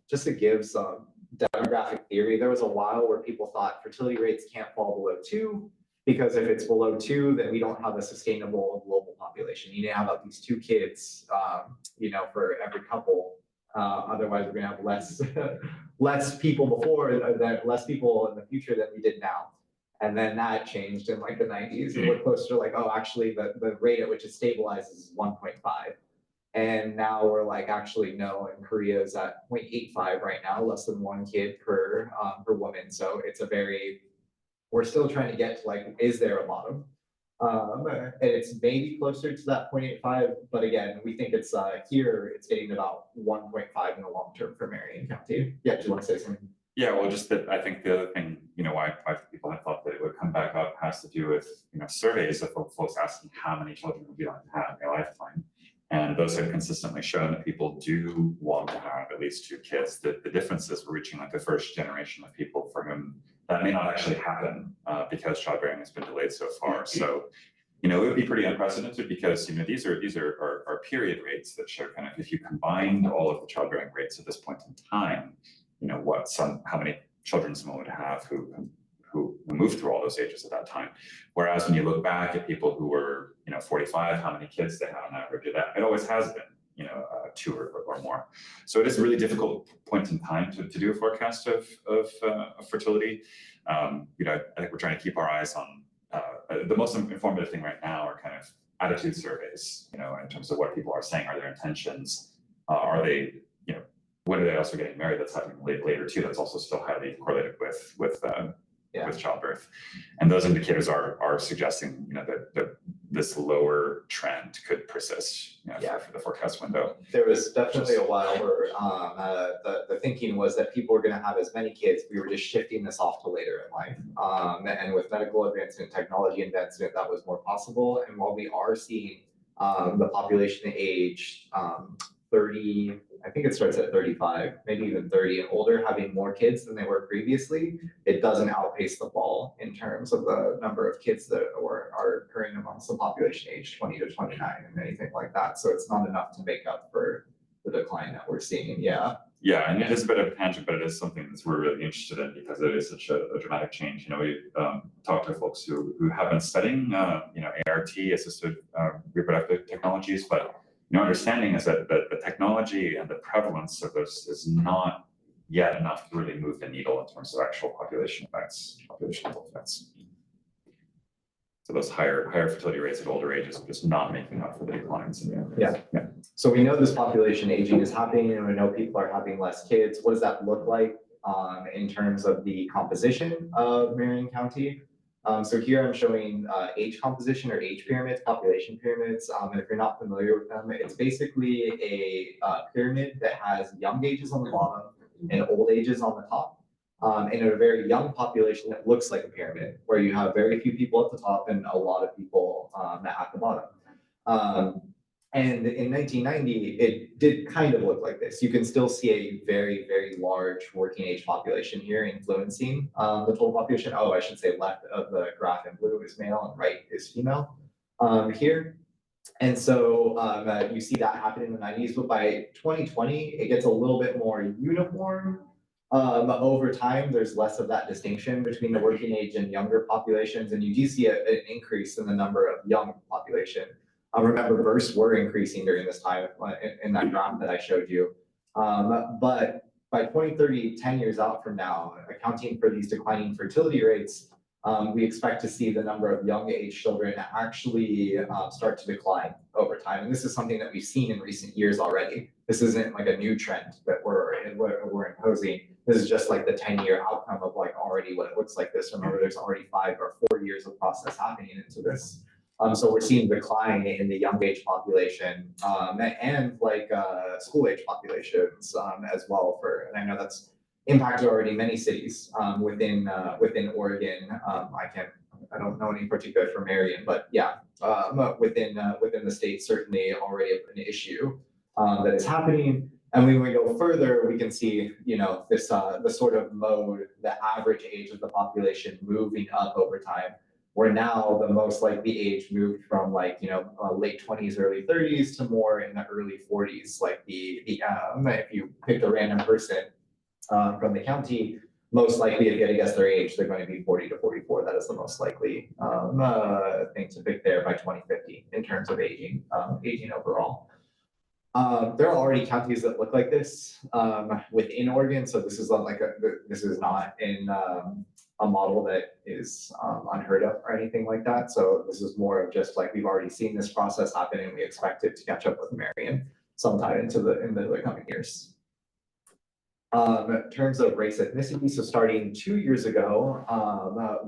Just to give some demographic theory, there was a while where people thought fertility rates can't fall below 2, because if it's below 2, then we don't have a sustainable global population. You need to have at least 2 kids, for every couple. Otherwise, we're gonna have less people less people in the future than we did now. And then that changed in like the 90s, and we're closer to like, oh, actually the rate at which it stabilizes is 1.5. And now we're like, actually, no, and Korea is at 0.85 right now, less than 1 kid per woman. So we're still trying to get to like, is there a bottom? And it's maybe closer to that 0.85, but again, we think it's here, it's getting about 1.5 in the long term for Marion County. Yeah, do you want to say something? Yeah, well, just that I think the other thing, why people had thought that it would come back up has to do with, surveys of folks asking how many children would you like to have in your lifetime. And those have consistently shown that people do want to have at least 2 kids. The difference is we're reaching like the first generation of people for whom that may not actually happen because childbearing has been delayed so far. So, it would be pretty unprecedented because, these are period rates that show kind of, if you combined all of the childbearing rates at this point in time, how many children someone would have who moved through all those ages at that time. Whereas when you look back at people who were, 45, how many kids they had on average, it always has been, 2 or more. So it is a really difficult point in time to do a forecast of fertility. I think we're trying to keep our eyes on the most informative thing right now are kind of attitude surveys, in terms of what people are saying, are their intentions, are they, when are they also getting married? That's happening later too. That's also still highly correlated with childbirth, and those indicators are suggesting that this lower trend could persist for the forecast window. There was definitely a while where the thinking was that people were going to have as many kids. We were just shifting this off to later in life, and with medical advancement, technology advancement, that was more possible. And while we are seeing the population age 30, I think it starts at 35, maybe even 30 and older, having more kids than they were previously, it doesn't outpace the fall in terms of the number of kids that are occurring amongst the population age 20 to 29 and anything like that. So it's not enough to make up for the decline that we're seeing. Yeah. Yeah, and it is a bit of a tangent, but it is something that we're really interested in because it is such a dramatic change. We talked to folks who have been studying, ART, assisted reproductive technologies, but understanding is that the technology and the prevalence of this is not yet enough to really move the needle in terms of actual population level effects. So those higher fertility rates at older ages are just not making up for the declines. Yeah. So we know this population aging is happening, and we know people are having less kids. What does that look like in terms of the composition of Marion County? So here I'm showing age composition or age pyramids, population pyramids. And if you're not familiar with them, it's basically a pyramid that has young ages on the bottom and old ages on the top. And in a very young population that looks like a pyramid, where you have very few people at the top and a lot of people at the bottom. And in 1990, it did kind of look like this. You can still see a very, very large working age population here influencing the total population. Oh, I should say left of the graph in blue is male and right is female here. And so you see that happen in the 90s, but by 2020, it gets a little bit more uniform. Over time, there's less of that distinction between the working age and younger populations, and you do see an increase in the number of young population. Remember, births were increasing during this time in that graph that I showed you. But by 2030, 10 years out from now, accounting for these declining fertility rates, we expect to see the number of young age children actually start to decline over time. And this is something that we've seen in recent years already. This isn't like a new trend that we're imposing. This is just like the 10-year outcome of like already what it looks like this. Remember, there's already 5 or 4 years of process happening into this. So we're seeing decline in the young age population and like school age populations as well. And I know that's impacted already many cities within Oregon. I don't know any particular for Marion, but yeah, within the state certainly already an issue that is happening. And when we go further, we can see, you know, this the sort of mode, the average age of the population moving up over time, where now the most likely age moved from like, you know, late 20s, early 30s to more in the early 40s. Like if you picked a random person from the county, most likely, if you had to guess their age, they're going to be 40 to 44. That is the most likely thing to pick there by 2050 in terms of aging overall. There are already counties that look like this within Oregon, so this is this is not in a model that is unheard of or anything like that. So this is more of just like we've already seen this process happen, and we expect it to catch up with Marion sometime in the coming years. In terms of race ethnicity, so starting 2 years ago,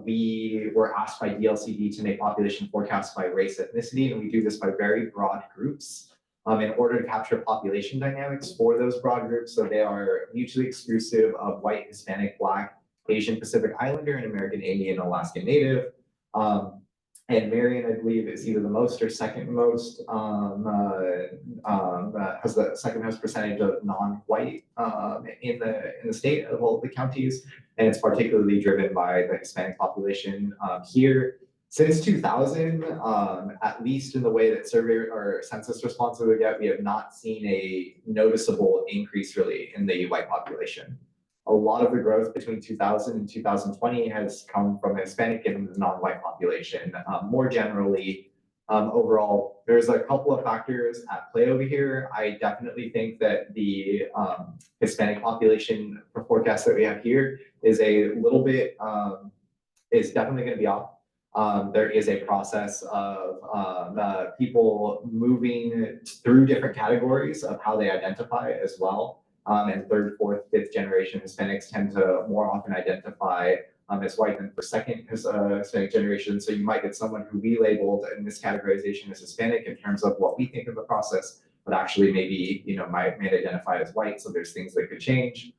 we were asked by DLCD to make population forecasts by race ethnicity, and we do this by very broad groups in order to capture population dynamics for those broad groups. So they are mutually exclusive of white, Hispanic, Black, Asian Pacific Islander, and American Indian, Alaskan Native. And Marion, I believe, is either the most or second most, has the second most percentage of non-white in the state of all of the counties. And it's particularly driven by the Hispanic population here. Since 2000, at least in the way that survey or census responses we get, we have not seen a noticeable increase really in the white population. A lot of the growth between 2000 and 2020 has come from the Hispanic and the non-white population. More generally, overall, there's a couple of factors at play over here. I definitely think that the Hispanic population forecast that we have here is a little bit, is definitely going to be off. There is a process of people moving through different categories of how they identify as well. And third, fourth, fifth generation Hispanics tend to more often identify as white than for second Hispanic generation. So you might get someone who we labeled in this categorization as Hispanic in terms of what we think of the process, but actually maybe, you know, might identify as white. So there's things that could change.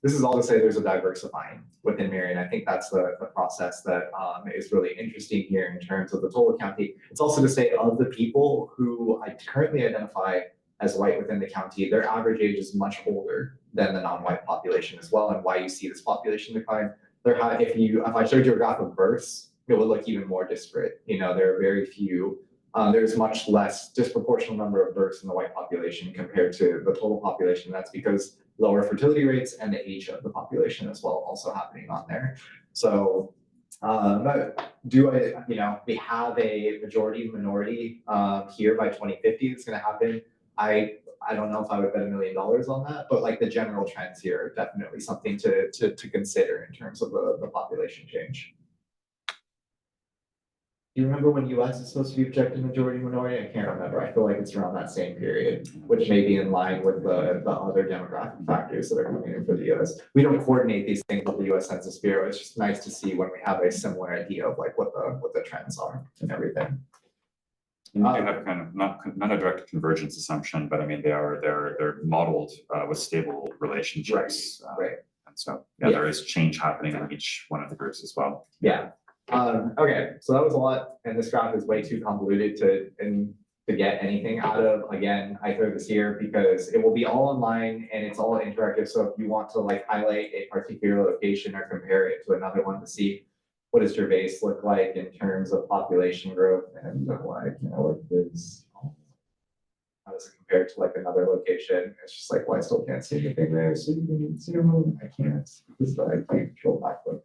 This is all to say there's a diversifying within Marion. I think that's the process that is really interesting here in terms of the total county. It's also to say of the people who I currently identify as white within the county, their average age is much older than the non-white population as well, and why you see this population decline. If I showed you a graph of births, it would look even more disparate. You know, there are very few. There's much less disproportional number of births in the white population compared to the total population. That's because lower fertility rates and the age of the population as well also happening on there. So we have a majority minority here by 2050. It's going to happen. I don't know if I would bet $1 million on that, but like the general trends here are definitely something to consider in terms of the population change. Do you remember when US is supposed to be projected majority minority? I can't remember. I feel like it's around that same period, which may be in line with the other demographic factors that are coming in for the US. We don't coordinate these things with the US Census Bureau. It's just nice to see when we have a similar idea of like what the trends are and everything. You have kind of not a direct convergence assumption, but I mean they're modeled with stable relationships. Right. And so there is change happening in each one of the groups as well. Yeah. Okay, so that was a lot, and this graph is way too convoluted to get anything out of. Again, I throw this here because it will be all online and it's all interactive. So if you want to like highlight a particular location or compare it to another one to see what does Gervais look like in terms of population growth and like, you know, what is, how does it compare to like another location? It's just like, well, I still can't see anything there. So you can zoom, I can't, because I can't control backflip.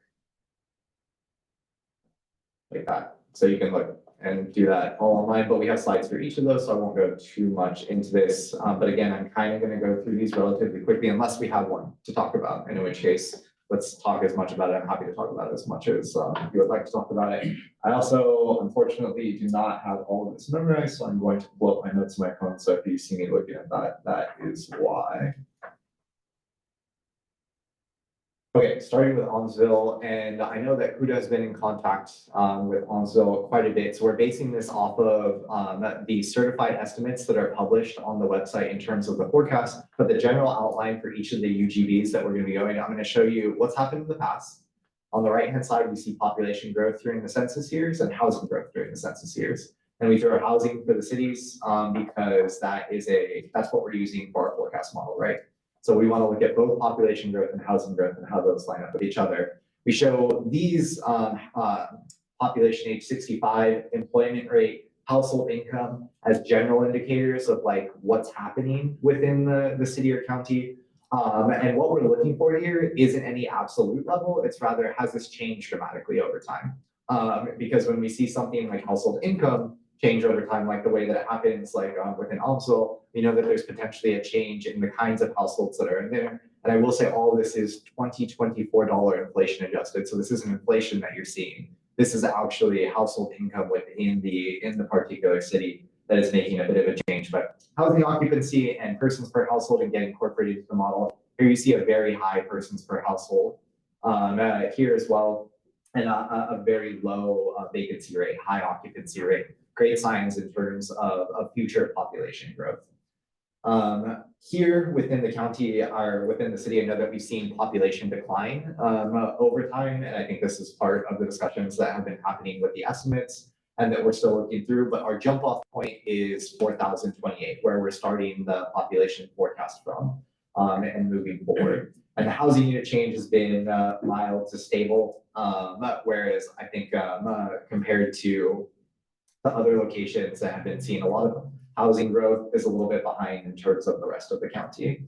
Like that. So you can look and do that all online, but we have slides for each of those, so I won't go too much into this. But again, I'm kind of going to go through these relatively quickly unless we have one to talk about, in which case, let's talk as much about it. I'm happy to talk about it as much as you would like to talk about it. I also, unfortunately, do not have all of this memorized, so I'm going to pull up my notes on my phone. So if you see me looking at that, that is why. Okay, starting with Onnesville, and I know that Huda has been in contact with Onnesville quite a bit. So we're basing this off of the certified estimates that are published on the website in terms of the forecast, but the general outline for each of the UGBs that we're going to be going. I'm going to show you what's happened in the past. On the right-hand side, we see population growth during the census years and housing growth during the census years. And we throw housing for the cities because that's what we're using for our forecast model, right? So we want to look at both population growth and housing growth and how those line up with each other. We show these population age 65, employment rate, household income as general indicators of like what's happening within the city or county. And what we're looking for here isn't any absolute level, it's rather has this changed dramatically over time. Because when we see something like household income change over time, like the way that it happens, like within Amstel, we know that there's potentially a change in the kinds of households that are in there. And I will say all of this is $2024 inflation adjusted. So this isn't inflation that you're seeing. This is actually household income within the particular city that is making a bit of a change. But housing occupancy and persons per household and getting incorporated into the model. Here you see a very high persons per household here as well, and a very low vacancy rate, high occupancy rate. Great signs in terms of future population growth. Here within the county or within the city, I know that we've seen population decline over time, and I think this is part of the discussions that have been happening with the estimates and that we're still working through. But our jump off point is 4,028, where we're starting the population forecast from and moving forward. And the housing unit change has been mild to stable, whereas I think compared to the other locations that have been seeing a lot of housing growth is a little bit behind in terms of the rest of the county.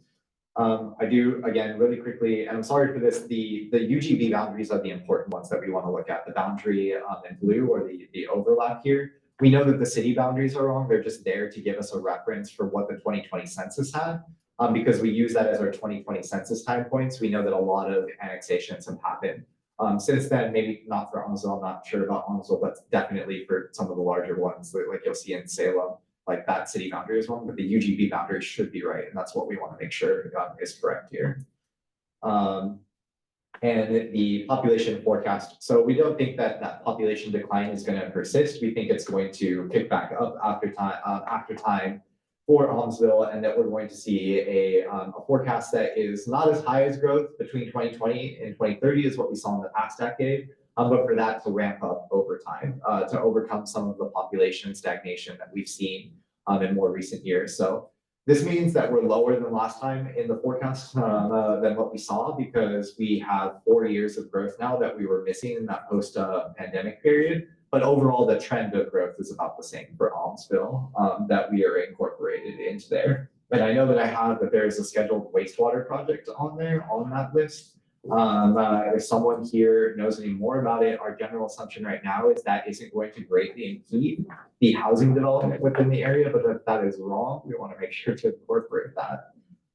I do, again, really quickly, and I'm sorry for this, the UGB boundaries are the important ones that we want to look at. The boundary in blue or the overlap here. We know that the city boundaries are wrong. They're just there to give us a reference for what the 2020 census had. Because we use that as our 2020 census time points. We know that a lot of annexations have happened. Since then, maybe not for Amstel, I'm not sure about Amstel, but definitely for some of the larger ones, like you'll see in Salem, like that city boundary is wrong, but the UGB boundary should be right. And that's what we want to make sure is correct here. And the population forecast. So we don't think that that population decline is going to persist. We think it's going to kick back up after time for Amstel, and that we're going to see a forecast that is not as high as growth between 2020 and 2030 as what we saw in the past decade, but for that to ramp up over time to overcome some of the population stagnation that we've seen in more recent years. So this means that we're lower than last time in the forecast than what we saw, because we have 4 years of growth now that we were missing in that post-pandemic period. But overall, the trend of growth is about the same for Amstel that we are incorporated into there. And I know that there is a scheduled wastewater project on there on that list. If someone here knows any more about it, our general assumption right now is that isn't going to greatly impede the housing development within the area, but if that is wrong, we want to make sure to incorporate that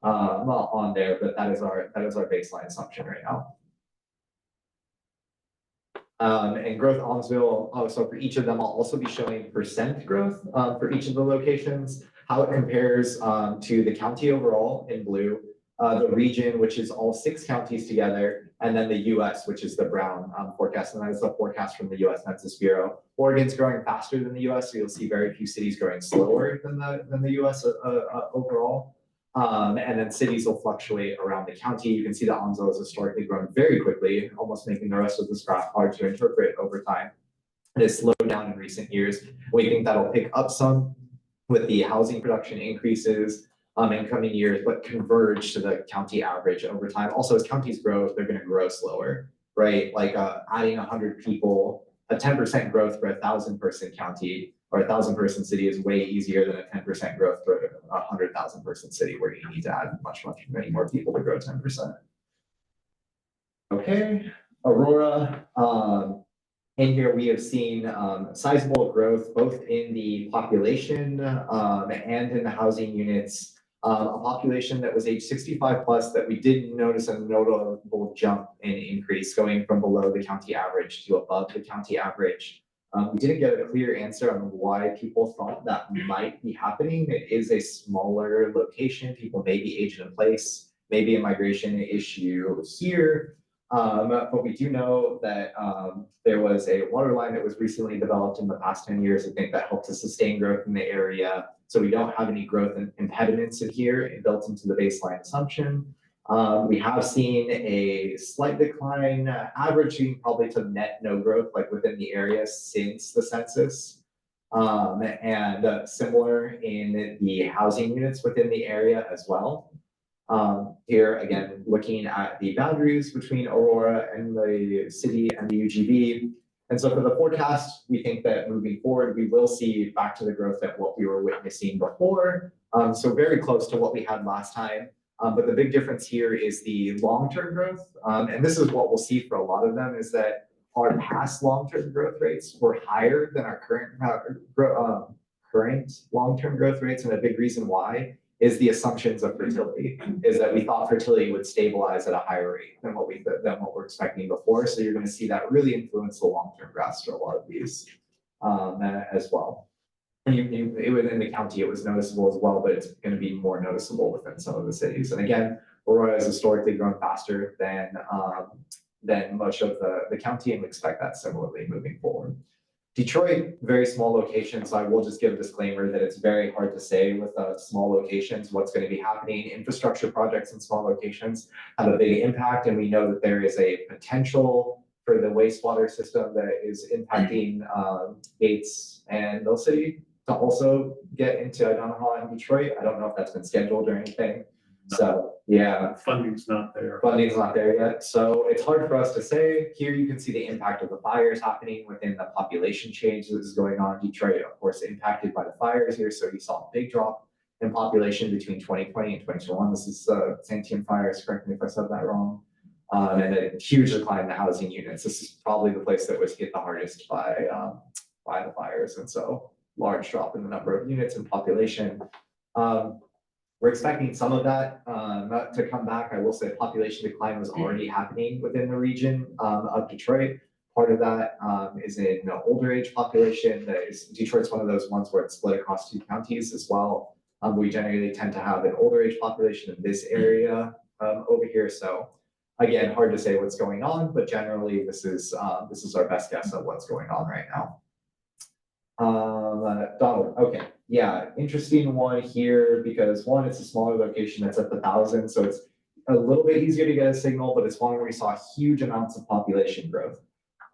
on there. But that is our baseline assumption right now. And growth Amstel, so for each of them, I'll also be showing percent growth for each of the locations, how it compares to the county overall in blue, the region, which is all 6 counties together, and then the US, which is the brown forecast, and that is the forecast from the US Census Bureau. Oregon's growing faster than the US, so you'll see very few cities growing slower than the US overall. And then cities will fluctuate around the county. You can see that Amstel has historically grown very quickly, almost making the rest of this graph hard to interpret over time. It has slowed down in recent years. We think that'll pick up some with the housing production increases in coming years, but converge to the county average over time. Also, as counties grow, they're going to grow slower, right? Like adding 100 people, a 10% growth for a 1,000-person county or a 1,000-person city is way easier than a 10% growth for a 100,000-person city, where you need to add many more people to grow 10%. Okay, Aurora. In here, we have seen sizable growth both in the population and in the housing units. A population that was age 65 plus that we did notice a notable jump in increase, going from below the county average to above the county average. We didn't get a clear answer on why people thought that might be happening. It is a smaller location. People may be aged in place, maybe a migration issue here. But we do know that there was a water line that was recently developed in the past 10 years. I think that helped to sustain growth in the area. So we don't have any growth impediments in here built into the baseline assumption. We have seen a slight decline, averaging probably to net no growth, like within the area since the census. and similar in the housing units within the area as well. Here again, looking at the boundaries between Aurora and the city and the UGB. And so for the forecast, we think that moving forward, we will see back to the growth that what we were witnessing before. So very close to what we had last time. But the big difference here is the long-term growth. And this is what we'll see for a lot of them is that our past long-term growth rates were higher than our current long-term growth rates. And a big reason why is the assumptions of fertility, is that we thought fertility would stabilize at a higher rate than what we're expecting before. So you're going to see that really influence the long-term graphs for a lot of these as well. And it was in the county, it was noticeable as well, but it's going to be more noticeable within some of the cities. And again, Aurora has historically grown faster than much of the county, and we expect that similarly moving forward. Detroit, very small location, so I will just give a disclaimer that it's very hard to say with small locations what's going to be happening. Infrastructure projects in small locations have a big impact, and we know that there is a potential for the wastewater system that is impacting Gates and Mill City to also get into Omaha and Detroit. I don't know if that's been scheduled or anything. So yeah, Funding's not there. Funding's not there yet. So it's hard for us to say. Here you can see the impact of the fires happening within the population change that is going on. Detroit, of course, impacted by the fires here. So you saw a big drop in population between 2020 and 2021. This is Santiam fires, correct me if I said that wrong. And a huge decline in the housing units. This is probably the place that was hit the hardest by the fires. And so large drop in the number of units and population. We're expecting some of that to come back. I will say population decline was already happening within the region of Detroit. Part of that is in older age population. Detroit's one of those ones where it's split across two counties as well. We generally tend to have an older age population in this area over here. So again, hard to say what's going on, but generally this is our best guess of what's going on right now. Donald, okay. Yeah, interesting one here because one, it's a smaller location that's at the 1,000, so it's a little bit easier to get a signal, but it's one where we saw huge amounts of population growth.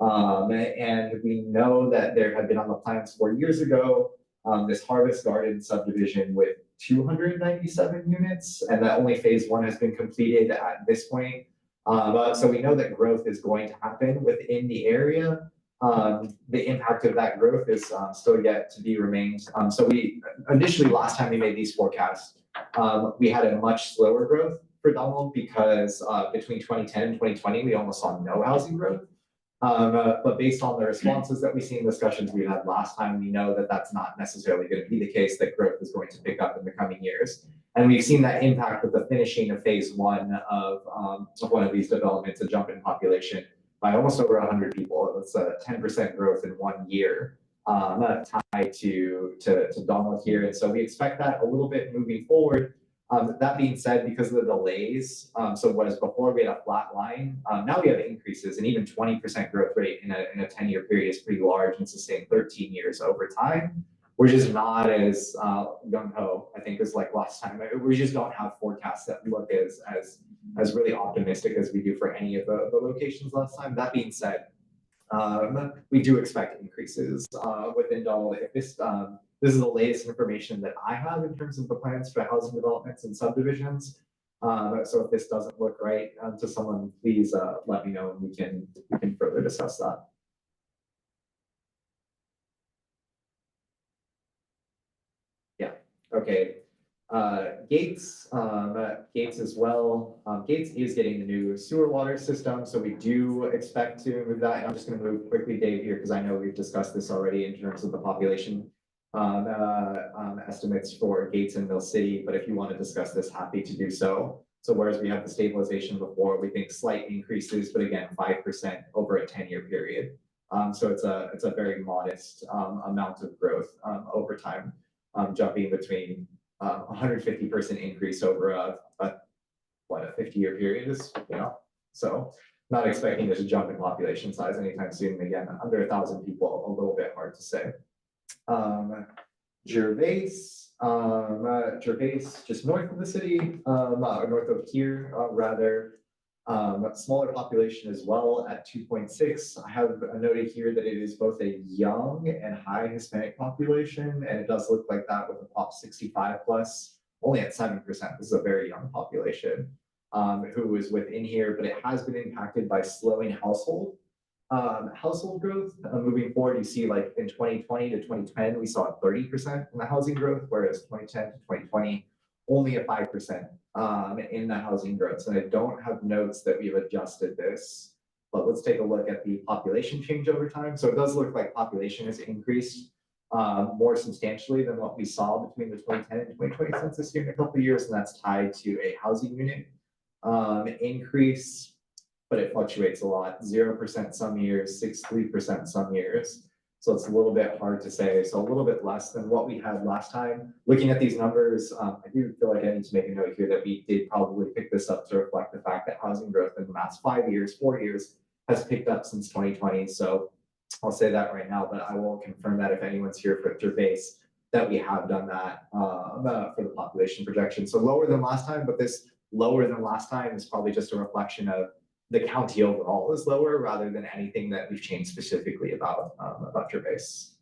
And we know that there had been on the plans 4 years ago, this Harvest Garden subdivision with 297 units, and that only phase one has been completed at this point. So we know that growth is going to happen within the area. The impact of that growth is still yet to be remained. So we initially, last time we made these forecasts, we had a much slower growth for Donald because between 2010 and 2020, we almost saw no housing growth. But based on the responses that we see in discussions we had last time, we know that that's not necessarily going to be the case, that growth is going to pick up in the coming years. And we've seen that impact with the finishing of phase one of one of these developments, a jump in population by almost over 100 people. It's a 10% growth in 1 year tied to Donald here. And so we expect that a little bit moving forward. That being said, because of the delays, so whereas before we had a flat line, now we have increases, and even 20% growth rate in a 10-year period is pretty large and sustained 13 years over time. We're just not as gung-ho, I think, as like last time. We just don't have forecasts that look as really optimistic as we do for any of the locations last time. That being said, we do expect increases within Donald. If this is the latest information that I have in terms of the plans for housing developments and subdivisions. So if this doesn't look right to someone, please let me know and we can further discuss that. Yeah, okay. Gates as well. Gates is getting the new sewer water system, so we do expect to move that. And I'm just going to move quickly, Dave, here, because I know we've discussed this already in terms of the population estimates for Gates and Mill City, but if you want to discuss this, happy to do so. So whereas we have the stabilization before, we think slight increases, but again, 5% over a 10-year period. So it's a very modest amount of growth over time, jumping between 150% increase over a 50-year period is, so not expecting this jump in population size anytime soon. Again, under 1,000 people, a little bit hard to say. Gervais, just north of the city, or north of here, rather. Smaller population as well at 2.6. I have noted here that it is both a young and high Hispanic population, and it does look like that with a pop 65 plus, only at 7%. This is a very young population who is within here, but it has been impacted by slowing household growth. Moving forward, you see like in 2020 to 2010, we saw 30% in the housing growth, whereas 2010 to 2020, only a 5% in the housing growth. So I don't have notes that we've adjusted this, but let's take a look at the population change over time. So it does look like population has increased more substantially than what we saw between the 2010 and 2020 census here in a couple of years, and that's tied to a housing unit increase, but it fluctuates a lot, 0% some years, 63% some years. So it's a little bit hard to say. So a little bit less than what we had last time. Looking at these numbers, I do feel like I need to make a note here that we did probably pick this up to reflect the fact that housing growth in the last 5 years, 4 years has picked up since 2020. So I'll say that right now, but I will confirm that if anyone's here for base that we have done that for the population projection. So lower than last time, but this lower than last time is probably just a reflection of the county overall is lower rather than anything that we've changed specifically about your base.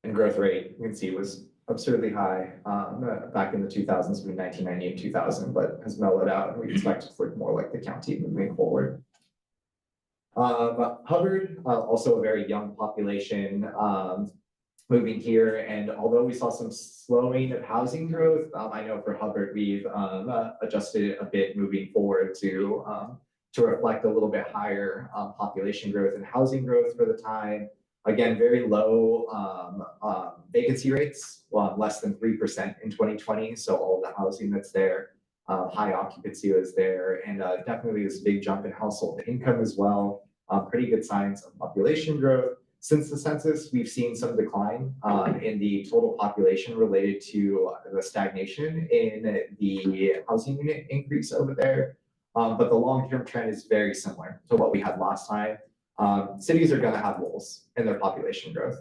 And growth rate, you can see, was absurdly high back in the 2000s between 1990 and 2000, but has mellowed out, and we expect it to look more like the county moving forward. Hubbard, also a very young population, moving here, and although we saw some slowing of housing growth, I know for Hubbard we've adjusted it a bit moving forward to reflect a little bit higher population growth and housing growth for the time. Again, very low vacancy rates, less than 3% in 2020. So all the housing that's there, high occupancy was there, and definitely this big jump in household income as well. Pretty good signs of population growth. Since the census, we've seen some decline in the total population related to the stagnation in the housing unit increase over there. But the long-term trend is very similar to what we had last time. Cities are going to have lulls in their population growth.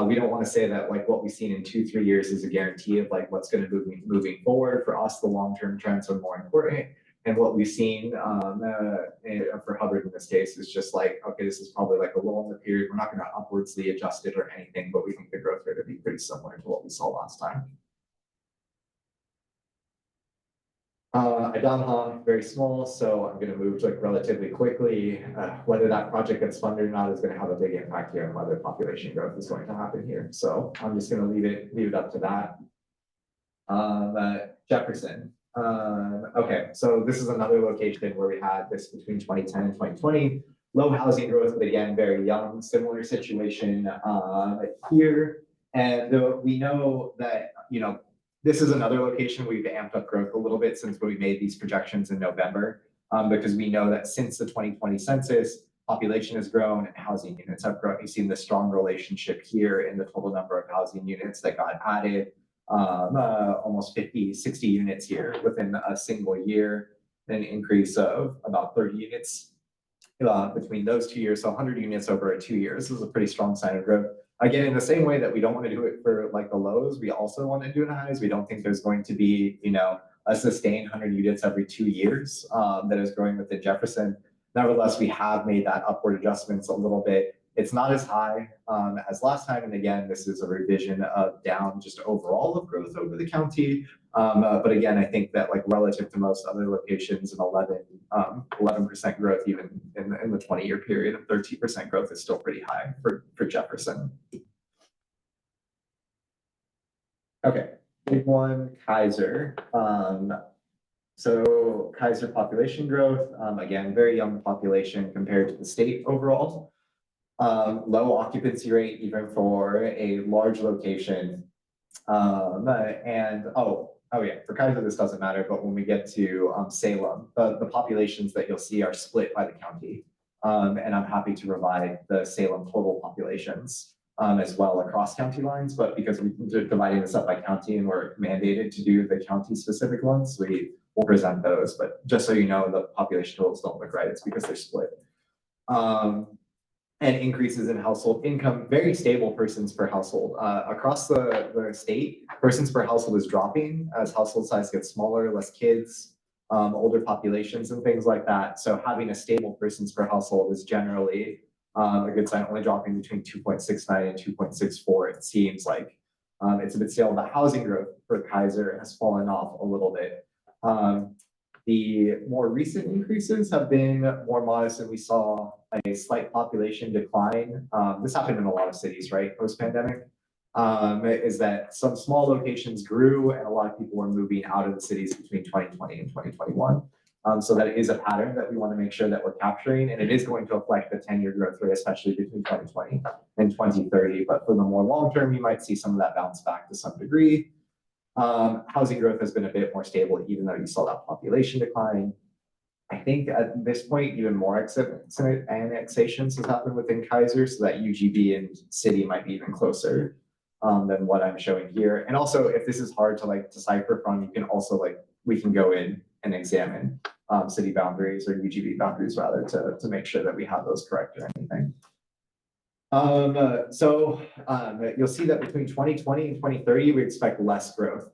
We don't want to say that like what we've seen in 2-3 years is a guarantee of like what's going to be moving forward. For us, the long-term trends are more important. And what we've seen for Hubbard in this case is just like, okay, this is probably like a lull in the period. We're not going to upwardsly adjust it or anything, but we think the growth rate would be pretty similar to what we saw last time. Adamha, very small, so I'm going to move like relatively quickly. Whether that project gets funded or not is going to have a big impact here on whether population growth is going to happen here. So I'm just going to leave it up to that. Jefferson. Okay, so this is another location where we had this between 2010 and 2020. Low housing growth, but again, very young, similar situation here. And we know that, you know, this is another location we've amped up growth a little bit since we made these projections in November, because we know that since the 2020 census, population has grown and housing units have grown. You've seen the strong relationship here in the total number of housing units that got added. Almost 50, 60 units here within a single year, an increase of about 30 units between those 2 years. So 100 units over 2 years. This is a pretty strong sign of growth. Again, in the same way that we don't want to do it for like the lows, we also want to do the highs. We don't think there's going to be, you know, a sustained 100 units every 2 years that is growing within Jefferson. Nevertheless, we have made that upward adjustments a little bit. It's not as high as last time. And again, this is a revision of down just overall of growth over the county. But again, I think that like relative to most other locations, an 11% growth even in the 20-year period of 13% growth is still pretty high for Jefferson. Okay, big one, Kaiser. So Kaiser population growth, again, very young population compared to the state overall. Low occupancy rate even for a large location. And oh yeah, for Kaiser this doesn't matter, but when we get to Salem, the populations that you'll see are split by the county. And I'm happy to provide the Salem total populations as well across county lines, but because we're dividing this up by county and we're mandated to do the county specific ones, we will present those. But just so you know, the population totals don't look right, it's because they're split. And increases in household income, very stable persons per household. Across the state, persons per household is dropping as household size gets smaller, less kids, older populations and things like that. So having a stable persons per household is generally a good sign, only dropping between 2.69 and 2.64. It seems like it's a bit stable. The housing growth for Kaiser has fallen off a little bit. The more recent increases have been more modest, and we saw a slight population decline. This happened in a lot of cities, right, post-pandemic, is that some small locations grew and a lot of people were moving out of the cities between 2020 and 2021. So that is a pattern that we want to make sure that we're capturing, and it is going to affect the 10-year growth rate, especially between 2020 and 2030. But for the more long-term, you might see some of that bounce back to some degree. Housing growth has been a bit more stable, even though you saw that population decline. I think at this point, even more annexations has happened within Kaiser, so that UGB and city might be even closer than what I'm showing here. And also, if this is hard to like decipher from, you can also we can go in and examine city boundaries or UGB boundaries rather to make sure that we have those correct or anything. You'll see that between 2020 and 2030, we expect less growth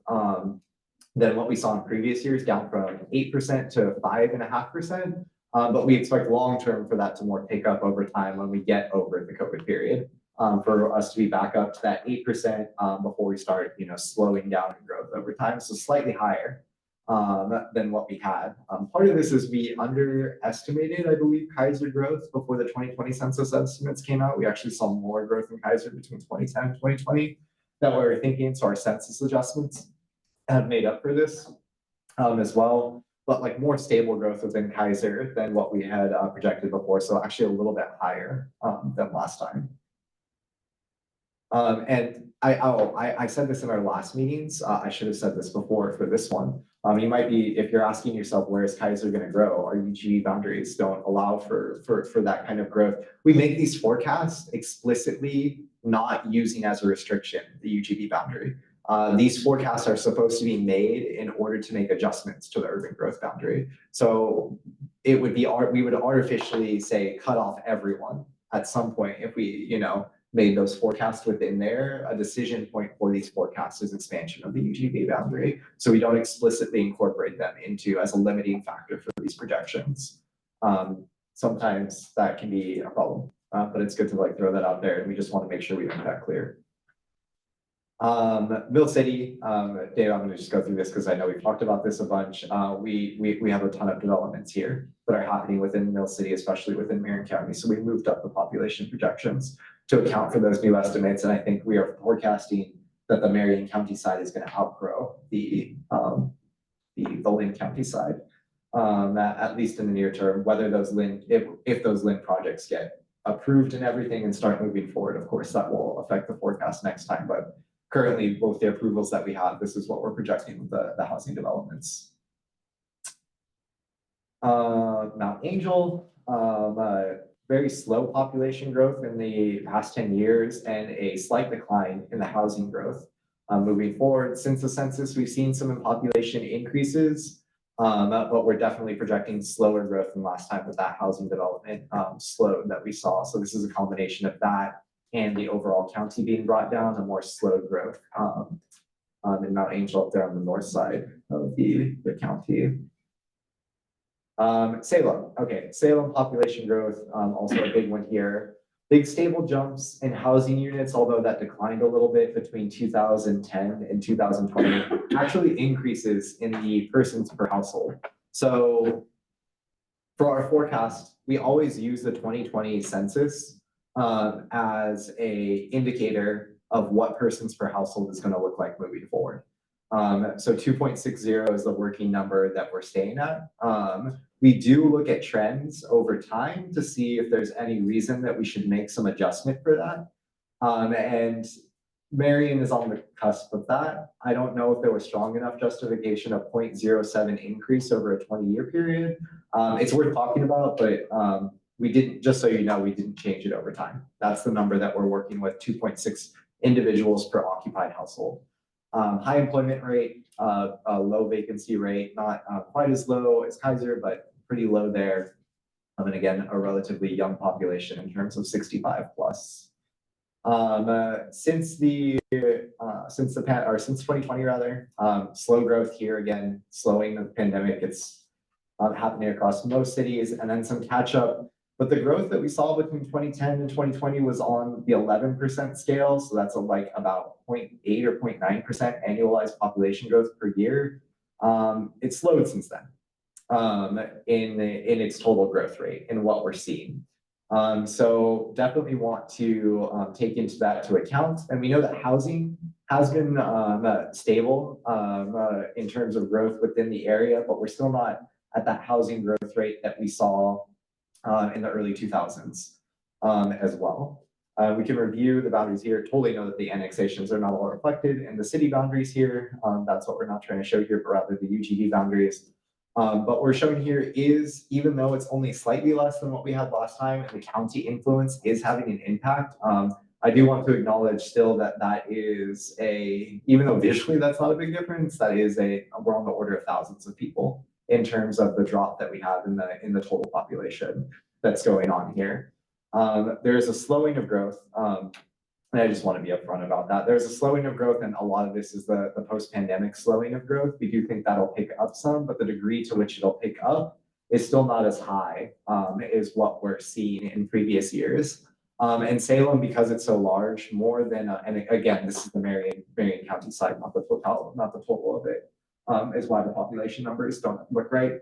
than what we saw in previous years, down from 8% to 5.5%. But we expect long-term for that to more pick up over time when we get over the COVID period, for us to be back up to that 8% before we start, slowing down in growth over time. So slightly higher than what we had. Part of this is we underestimated, I believe, Kaiser growth before the 2020 census estimates came out. We actually saw more growth in Kaiser between 2010 and 2020 than what we were thinking. So our census adjustments have made up for this as well. But more stable growth within Kaiser than what we had projected before. So actually a little bit higher than last time. And I said this in our last meetings. I should have said this before for this one. You might be, if you're asking yourself, where is Kaiser going to grow? Our UGB boundaries don't allow for that kind of growth. We make these forecasts explicitly not using as a restriction the UGB boundary. These forecasts are supposed to be made in order to make adjustments to the urban growth boundary. So it would be, we would artificially say cut off everyone at some point if we, made those forecasts within there. A decision point for these forecasts is expansion of the UGB boundary. So we don't explicitly incorporate them into as a limiting factor for these projections. Sometimes that can be a problem, but it's good to throw that out there. And we just want to make sure we make that clear. Mill City, Dave, I'm going to just go through this because I know we've talked about this a bunch. We have a ton of developments here that are happening within Mill City, especially within Marion County. So we moved up the population projections to account for those new estimates. And I think we are forecasting that the Marion County side is going to outgrow the Lynn County side, at least in the near term. Whether those Lynn, if those Lynn projects get approved and everything and start moving forward, of course, that will affect the forecast next time. But currently, both the approvals that we have, this is what we're projecting with the housing developments. Mount Angel, very slow population growth in the past 10 years and a slight decline in the housing growth moving forward. Since the census, we've seen some population increases, but we're definitely projecting slower growth than last time with that housing development slowed that we saw. So this is a combination of that and the overall county being brought down, a more slow growth in Mount Angel up there on the north side of the county. Salem, okay, Salem population growth, also a big one here. Big stable jumps in housing units, although that declined a little bit between 2010 and 2020, actually increases in the persons per household. So for our forecast, we always use the 2020 census as a indicator of what persons per household is going to look like moving forward. So 2.60 is the working number that we're staying at. We do look at trends over time to see if there's any reason that we should make some adjustment for that. And Marion is on the cusp of that. I don't know if there was strong enough justification of 0.07 increase over a 20-year period. It's worth talking about, but we didn't, just so you know, we didn't change it over time. That's the number that we're working with, 2.6 individuals per occupied household. High employment rate, a low vacancy rate, not quite as low as Kaiser, but pretty low there. And again, a relatively young population in terms of 65 plus. Since 2020 rather, slow growth here again, slowing the pandemic. It's happening across most cities, and then some catch up. But the growth that we saw between 2010 and 2020 was on the 11% scale. So that's like about 0.8 or 0.9% annualized population growth per year. It slowed since then in its total growth rate and what we're seeing. So definitely want to take into that to account. And we know that housing has been stable in terms of growth within the area, but we're still not at that housing growth rate that we saw in the early 2000s as well. We can review the boundaries here. Totally know that the annexations are not all reflected in the city boundaries here. That's what we're not trying to show here, but rather the UGD boundaries. But what we're showing here is, even though it's only slightly less than what we had last time, the county influence is having an impact. I do want to acknowledge still that that is even though visually that's not a big difference, that is we're on the order of thousands of people in terms of the drop that we have in the total population that's going on here. There's a slowing of growth. And I just want to be upfront about that. There's a slowing of growth, and a lot of this is the post-pandemic slowing of growth. We do think that'll pick up some, but the degree to which it'll pick up is still not as high as what we're seeing in previous years. And Salem, because it's so large, more than, and again, this is the Marion County side, not the total of it, is why the population numbers don't look right,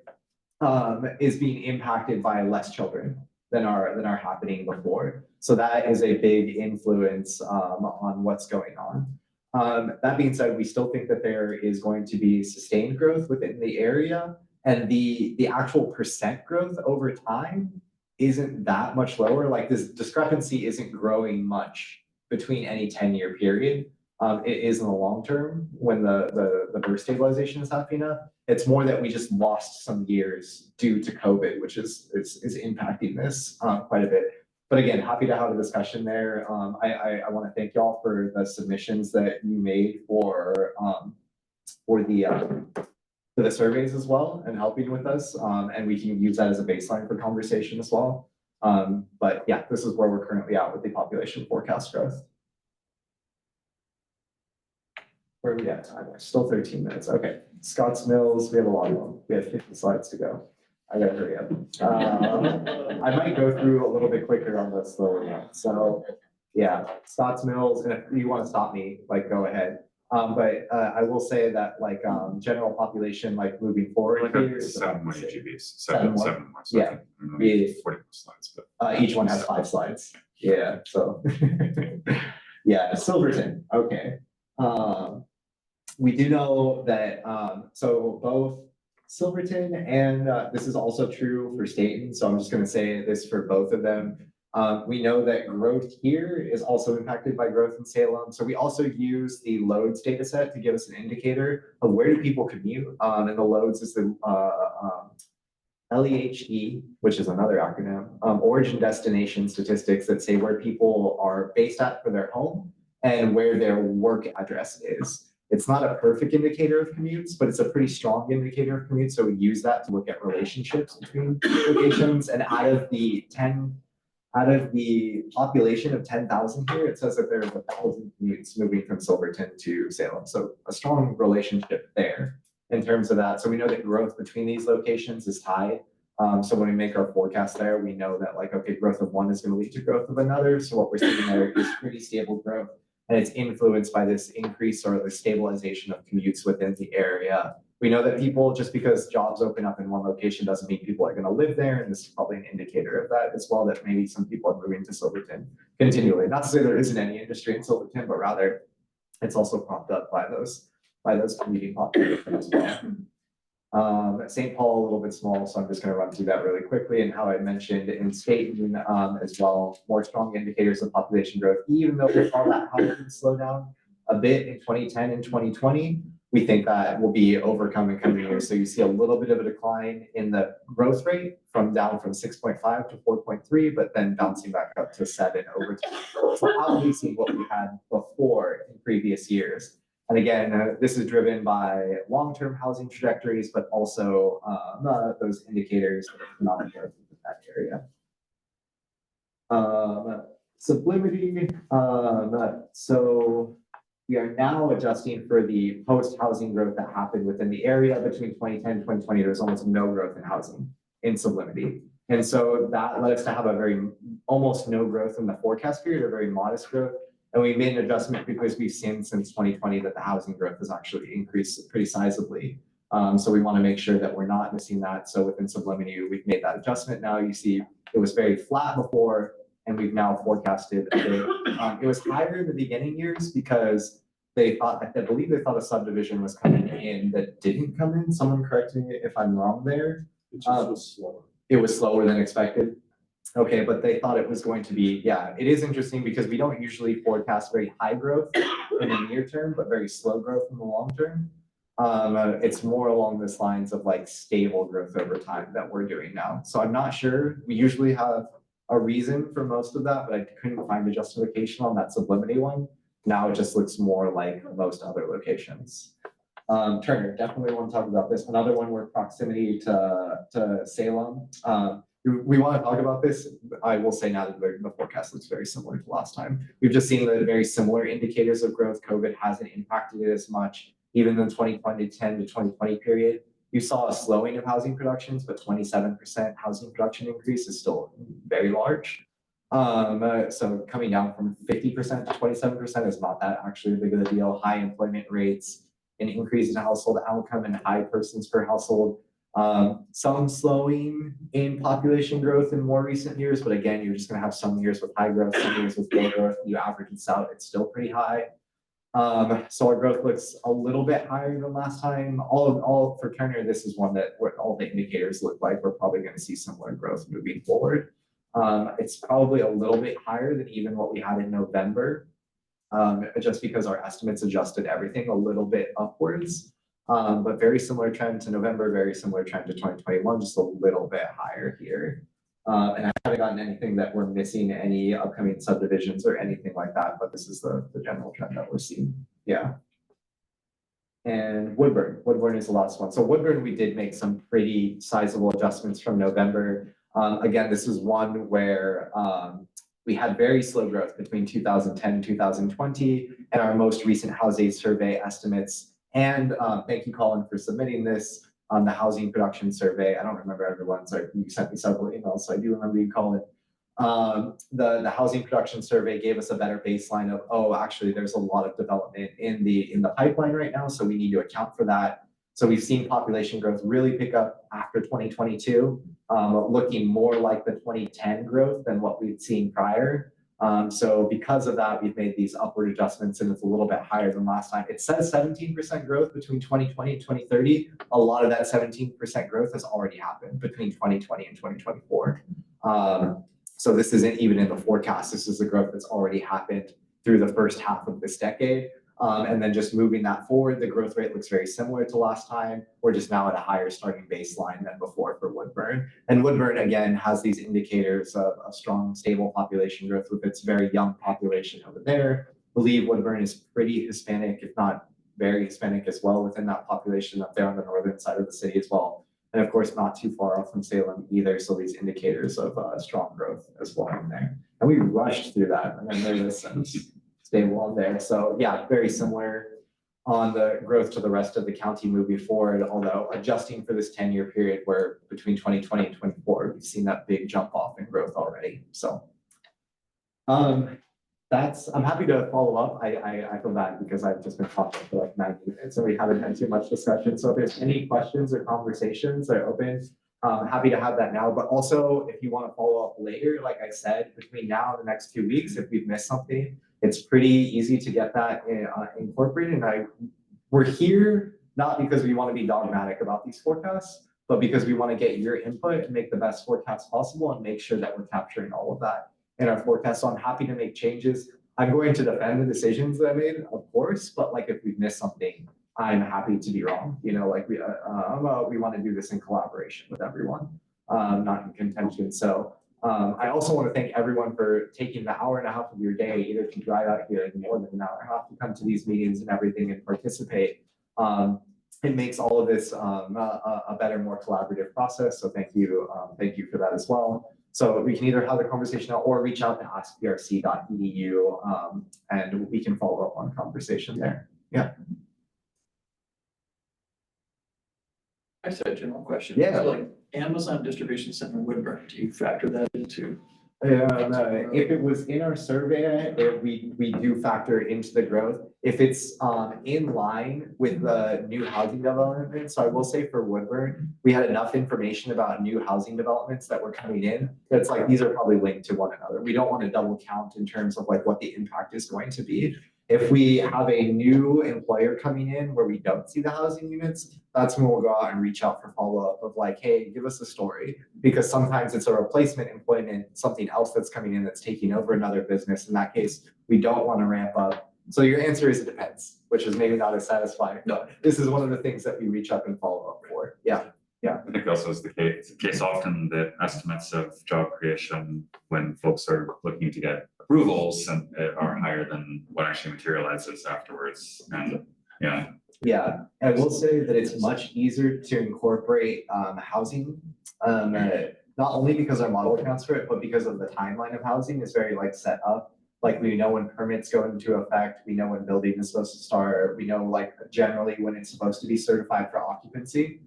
is being impacted by less children than are happening before. So that is a big influence on what's going on. That being said, we still think that there is going to be sustained growth within the area, and the actual percent growth over time isn't that much lower. Like, this discrepancy isn't growing much between any 10-year period. It is in the long term when the birth stabilization is happening up. It's more that we just lost some years due to COVID, which is impacting this quite a bit. But again, happy to have a discussion there. I want to thank y'all for the submissions that you made for the surveys as well, and helping with us. And we can use that as a baseline for conversation as well. But yeah, this is where we're currently at with the population forecast growth. Where are we at time? Still 13 minutes. Okay. Scotts Mills, we have a lot of them. We have 50 slides to go. I gotta hurry up. I might go through a little bit quicker on this slowly. So yeah, Scotts Mills, and if you want to stop me, like, go ahead. But I will say that, like, general population, like, moving forward Like here, 7 more UGBs, Seven more? seven more. So Yeah. I think, I don't know, Yeah. 40 more slides, but each one has 5 slides. Yeah, so yeah, Silverton. Okay. We do know that so both Silverton and this is also true for Staten, so I'm just going to say this for both of them. We know that growth here is also impacted by growth in Salem. So we also use the loads data set to give us an indicator of where do people commute. And the loads is the LEHE, which is another acronym, origin destination statistics that say where people are based at for their home and where their work address is. It's not a perfect indicator of commutes, but it's a pretty strong indicator of commutes. So we use that to look at relationships between locations. And out of the population of 10,000 here, it says that there's 1,000 commutes moving from Silverton to Salem. So a strong relationship there in terms of that. So we know that growth between these locations is high. So when we make our forecast there, we know that, like, okay, growth of one is going to lead to growth of another. So what we're seeing there is pretty stable growth. And it's influenced by this increase or the stabilization of commutes within the area. We know that people, just because jobs open up in one location doesn't mean people are going to live there. And this is probably an indicator of that as well, that maybe some people are moving to Silverton continually. Not to say there isn't any industry in Silverton, but rather it's also propped up by those commuting populations as well. St. Paul, a little bit small, so I'm just going to run through that really quickly. And how I mentioned in Staten as well, more strong indicators of population growth, even though we saw that housing slow down a bit in 2010 and 2020, we think that will be overcome in coming years. So you see a little bit of a decline in the growth rate down from 6.5 to 4.3, but then bouncing back up to 7 over time. So outpacing what we had before in previous years. And again, this is driven by long-term housing trajectories, but also those indicators of economic growth in that area. Sublimity. So we are now adjusting for the post-housing growth that happened within the area between 2010 and 2020. There was almost no growth in housing in sublimity. And so that led us to have a very almost no growth in the forecast period, or very modest growth. And we made an adjustment because we've seen since 2020 that the housing growth has actually increased pretty sizably. So we want to make sure that we're not missing that. So within sublimity, we've made that adjustment now. You see it was very flat before, and we've now forecasted a bit. It was higher in the beginning years because they thought, I believe they thought a subdivision was coming in that didn't come in. Someone correct me if I'm wrong there. It just was slower. It was slower than expected. Okay, but they thought it was going to be, yeah, it is interesting because we don't usually forecast very high growth in the near term, but very slow growth in the long term. It's more along this lines of like stable growth over time that we're doing now. So I'm not sure. We usually have a reason for most of that, but I couldn't find a justification on that sublimity one. Now it just looks more like most other locations. Turner, definitely want to talk about this. Another one where proximity to Salem. We want to talk about this. I will say now that the forecast looks very similar to last time. We've just seen the very similar indicators of growth. COVID hasn't impacted it as much. Even in the 2010 to 2020 period, you saw a slowing of housing productions, but 27% housing production increase is still very large. So coming down from 50% to 27% is not that actually big of a deal. High employment rates, an increase in household outcome, and high persons per household. Some slowing in population growth in more recent years, but again, you're just going to have some years with high growth, some years with low growth. You average it out, it's still pretty high. So our growth looks a little bit higher than last time. All for Turner, this is one that where all the indicators look like we're probably going to see similar growth moving forward. It's probably a little bit higher than even what we had in November, just because our estimates adjusted everything a little bit upwards. But very similar trend to November, very similar trend to 2021, just a little bit higher here. And I haven't gotten anything that we're missing any upcoming subdivisions or anything like that, but this is the general trend that we're seeing. Yeah. And Woodburn. Woodburn is the last one. So Woodburn, we did make some pretty sizable adjustments from November. Again, this is one where we had very slow growth between 2010 and 2020, and our most recent housing survey estimates. And thank you, Colin, for submitting this on the housing production survey. I don't remember everyone, so you sent me several emails, so I do remember you, Colin. The housing production survey gave us a better baseline of, oh, actually, there's a lot of development in the pipeline right now, so we need to account for that. So we've seen population growth really pick up after 2022, looking more like the 2010 growth than what we'd seen prior. So because of that, we've made these upward adjustments, and it's a little bit higher than last time. It says 17% growth between 2020 and 2030. A lot of that 17% growth has already happened between 2020 and 2024. So this isn't even in the forecast. This is the growth that's already happened through the first half of this decade. And then just moving that forward, the growth rate looks very similar to last time. We're just now at a higher starting baseline than before for Woodburn. And Woodburn, again, has these indicators of a strong, stable population growth with its very young population over there. I believe Woodburn is pretty Hispanic, if not very Hispanic as well, within that population up there on the northern side of the city as well. And of course, not too far off from Salem either. So these indicators of strong growth as well in there. And we rushed through that, and then there was some stable on there. So yeah, very similar on the growth to the rest of the county moving forward, although adjusting for this 10-year period where between 2020 and 24, we've seen that big jump off in growth already. So I'm happy to follow up. I feel bad because I've just been talking for like 90 minutes and we haven't had too much discussion. So if there's any questions or conversations that are open, happy to have that now. But also if you want to follow up later, like I said, between now and the next 2 weeks, if we've missed something, it's pretty easy to get that incorporated. And we're here not because we want to be dogmatic about these forecasts, but because we want to get your input and make the best forecast possible and make sure that we're capturing all of that in our forecast. So I'm happy to make changes. I'm going to defend the decisions that I made, of course, but like if we've missed something, I'm happy to be wrong. You know, like we want to do this in collaboration with everyone, not in contention. So I also want to thank everyone for taking the hour and a half of your day, either to drive out here and more than an hour and a half to come to these meetings and everything and participate. It makes all of this a better, more collaborative process. So thank you for that as well. So we can either have the conversation or reach out to askprc.edu, and we can follow up on conversation there. Yeah. I just had a general question. Yeah. So, like Amazon Distribution Center in Woodburn, do you factor that into? If it was in our survey, we do factor into the growth. If it's in line with the new housing development, so I will say for Woodburn, we had enough information about new housing developments that were coming in. That's like, these are probably linked to one another. We don't want to double count in terms of like what the impact is going to be. If we have a new employer coming in where we don't see the housing units, that's when we'll go out and reach out for follow-up of like, hey, give us a story. Because sometimes it's a replacement employment, something else that's coming in that's taking over another business. In that case, we don't want to ramp up. So your answer is it depends, which is maybe not as satisfying. No, this is one of the things that we reach up and follow up for. Yeah. Yeah. I think also is the case often that estimates of job creation when folks are looking to get approvals and are higher than what actually materializes afterwards. And yeah. Yeah, I will say that it's much easier to incorporate housing, not only because our model accounts for it, but because of the timeline of housing is very like set up. Like we know when permits go into effect, we know when building is supposed to start, we know like generally when it's supposed to be certified for occupancy.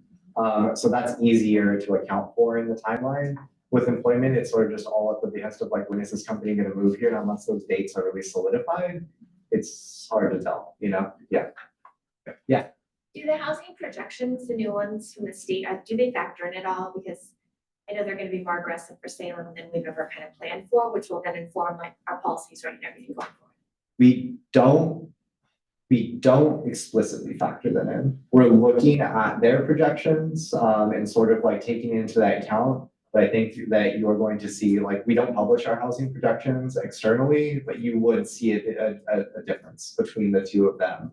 So that's easier to account for in the timeline. With employment, it's sort of just all at the behest of like, when is this company going to move here? And unless those dates are really solidified, it's hard to tell, you know? Yeah. Yeah. Do the housing projections, the new ones from the state, do they factor in at all? Because I know they're going to be more aggressive for Salem than we've ever kind of planned for, which will then inform like our policies, right, and everything going forward. We don't explicitly factor them in. We're looking at their projections and sort of like taking into that account. But I think that you're going to see, like, we don't publish our housing projections externally, but you would see a difference between the two of them.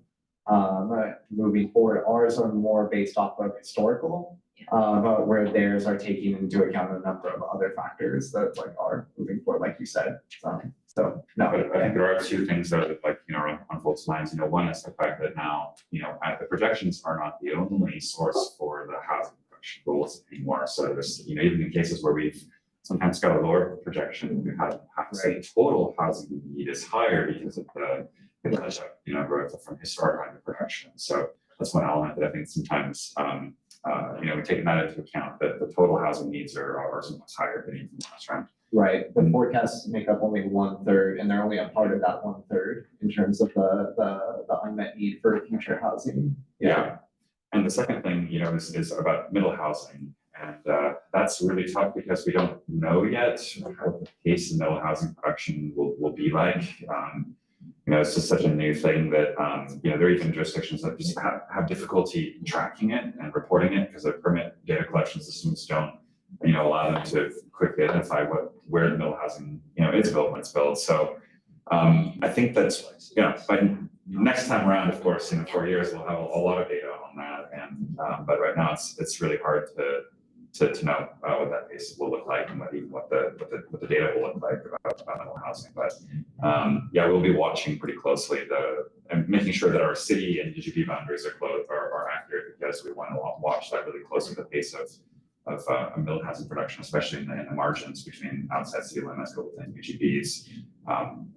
Moving forward, ours are more based off of historical, where theirs are taking into account a number of other factors that like are moving forward, like you said. So no, But I think there are two things that are like, on folks' minds. One is the fact that now, the projections are not the only source for the housing production goals anymore. So there's, even in cases where we've sometimes got a lower projection, we have to say total housing need is higher because of the growth from historic under production. So that's one element that I think sometimes, we've taken that into account, that the total housing needs are somewhat higher than even last round. Right, the forecasts make up only 1/3, and they're only a part of that 1/3 in terms of the unmet need for future housing. Yeah. And the second thing, is about middle housing. And that's really tough because we don't know yet what the pace of middle housing production will be like. It's just such a new thing that, there are even jurisdictions that just have difficulty tracking it and reporting it because their permit data collection systems don't, allow them to quickly identify where the middle housing, is built when it's built. So I think that's, by next time around, of course, in 4 years, we'll have a lot of data on that. And, but right now it's really hard to know what that pace will look like and what the data will look like about middle housing. But we'll be watching pretty closely and making sure that our city and UGB boundaries are accurate, because we want to watch that really closely, the pace of middle housing production, especially in the margins between outside city limits but within UGBs,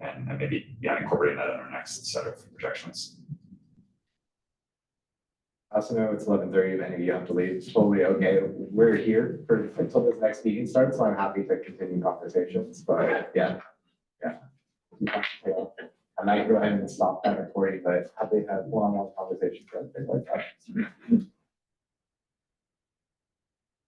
and maybe incorporating that in our next set of projections. I also know it's 11:30, if any of you have to leave. It's totally okay. We're here until this next meeting starts, so I'm happy to continue conversations. But yeah. I might go ahead and stop that recording, but happy to have one-on-one conversations and things like that.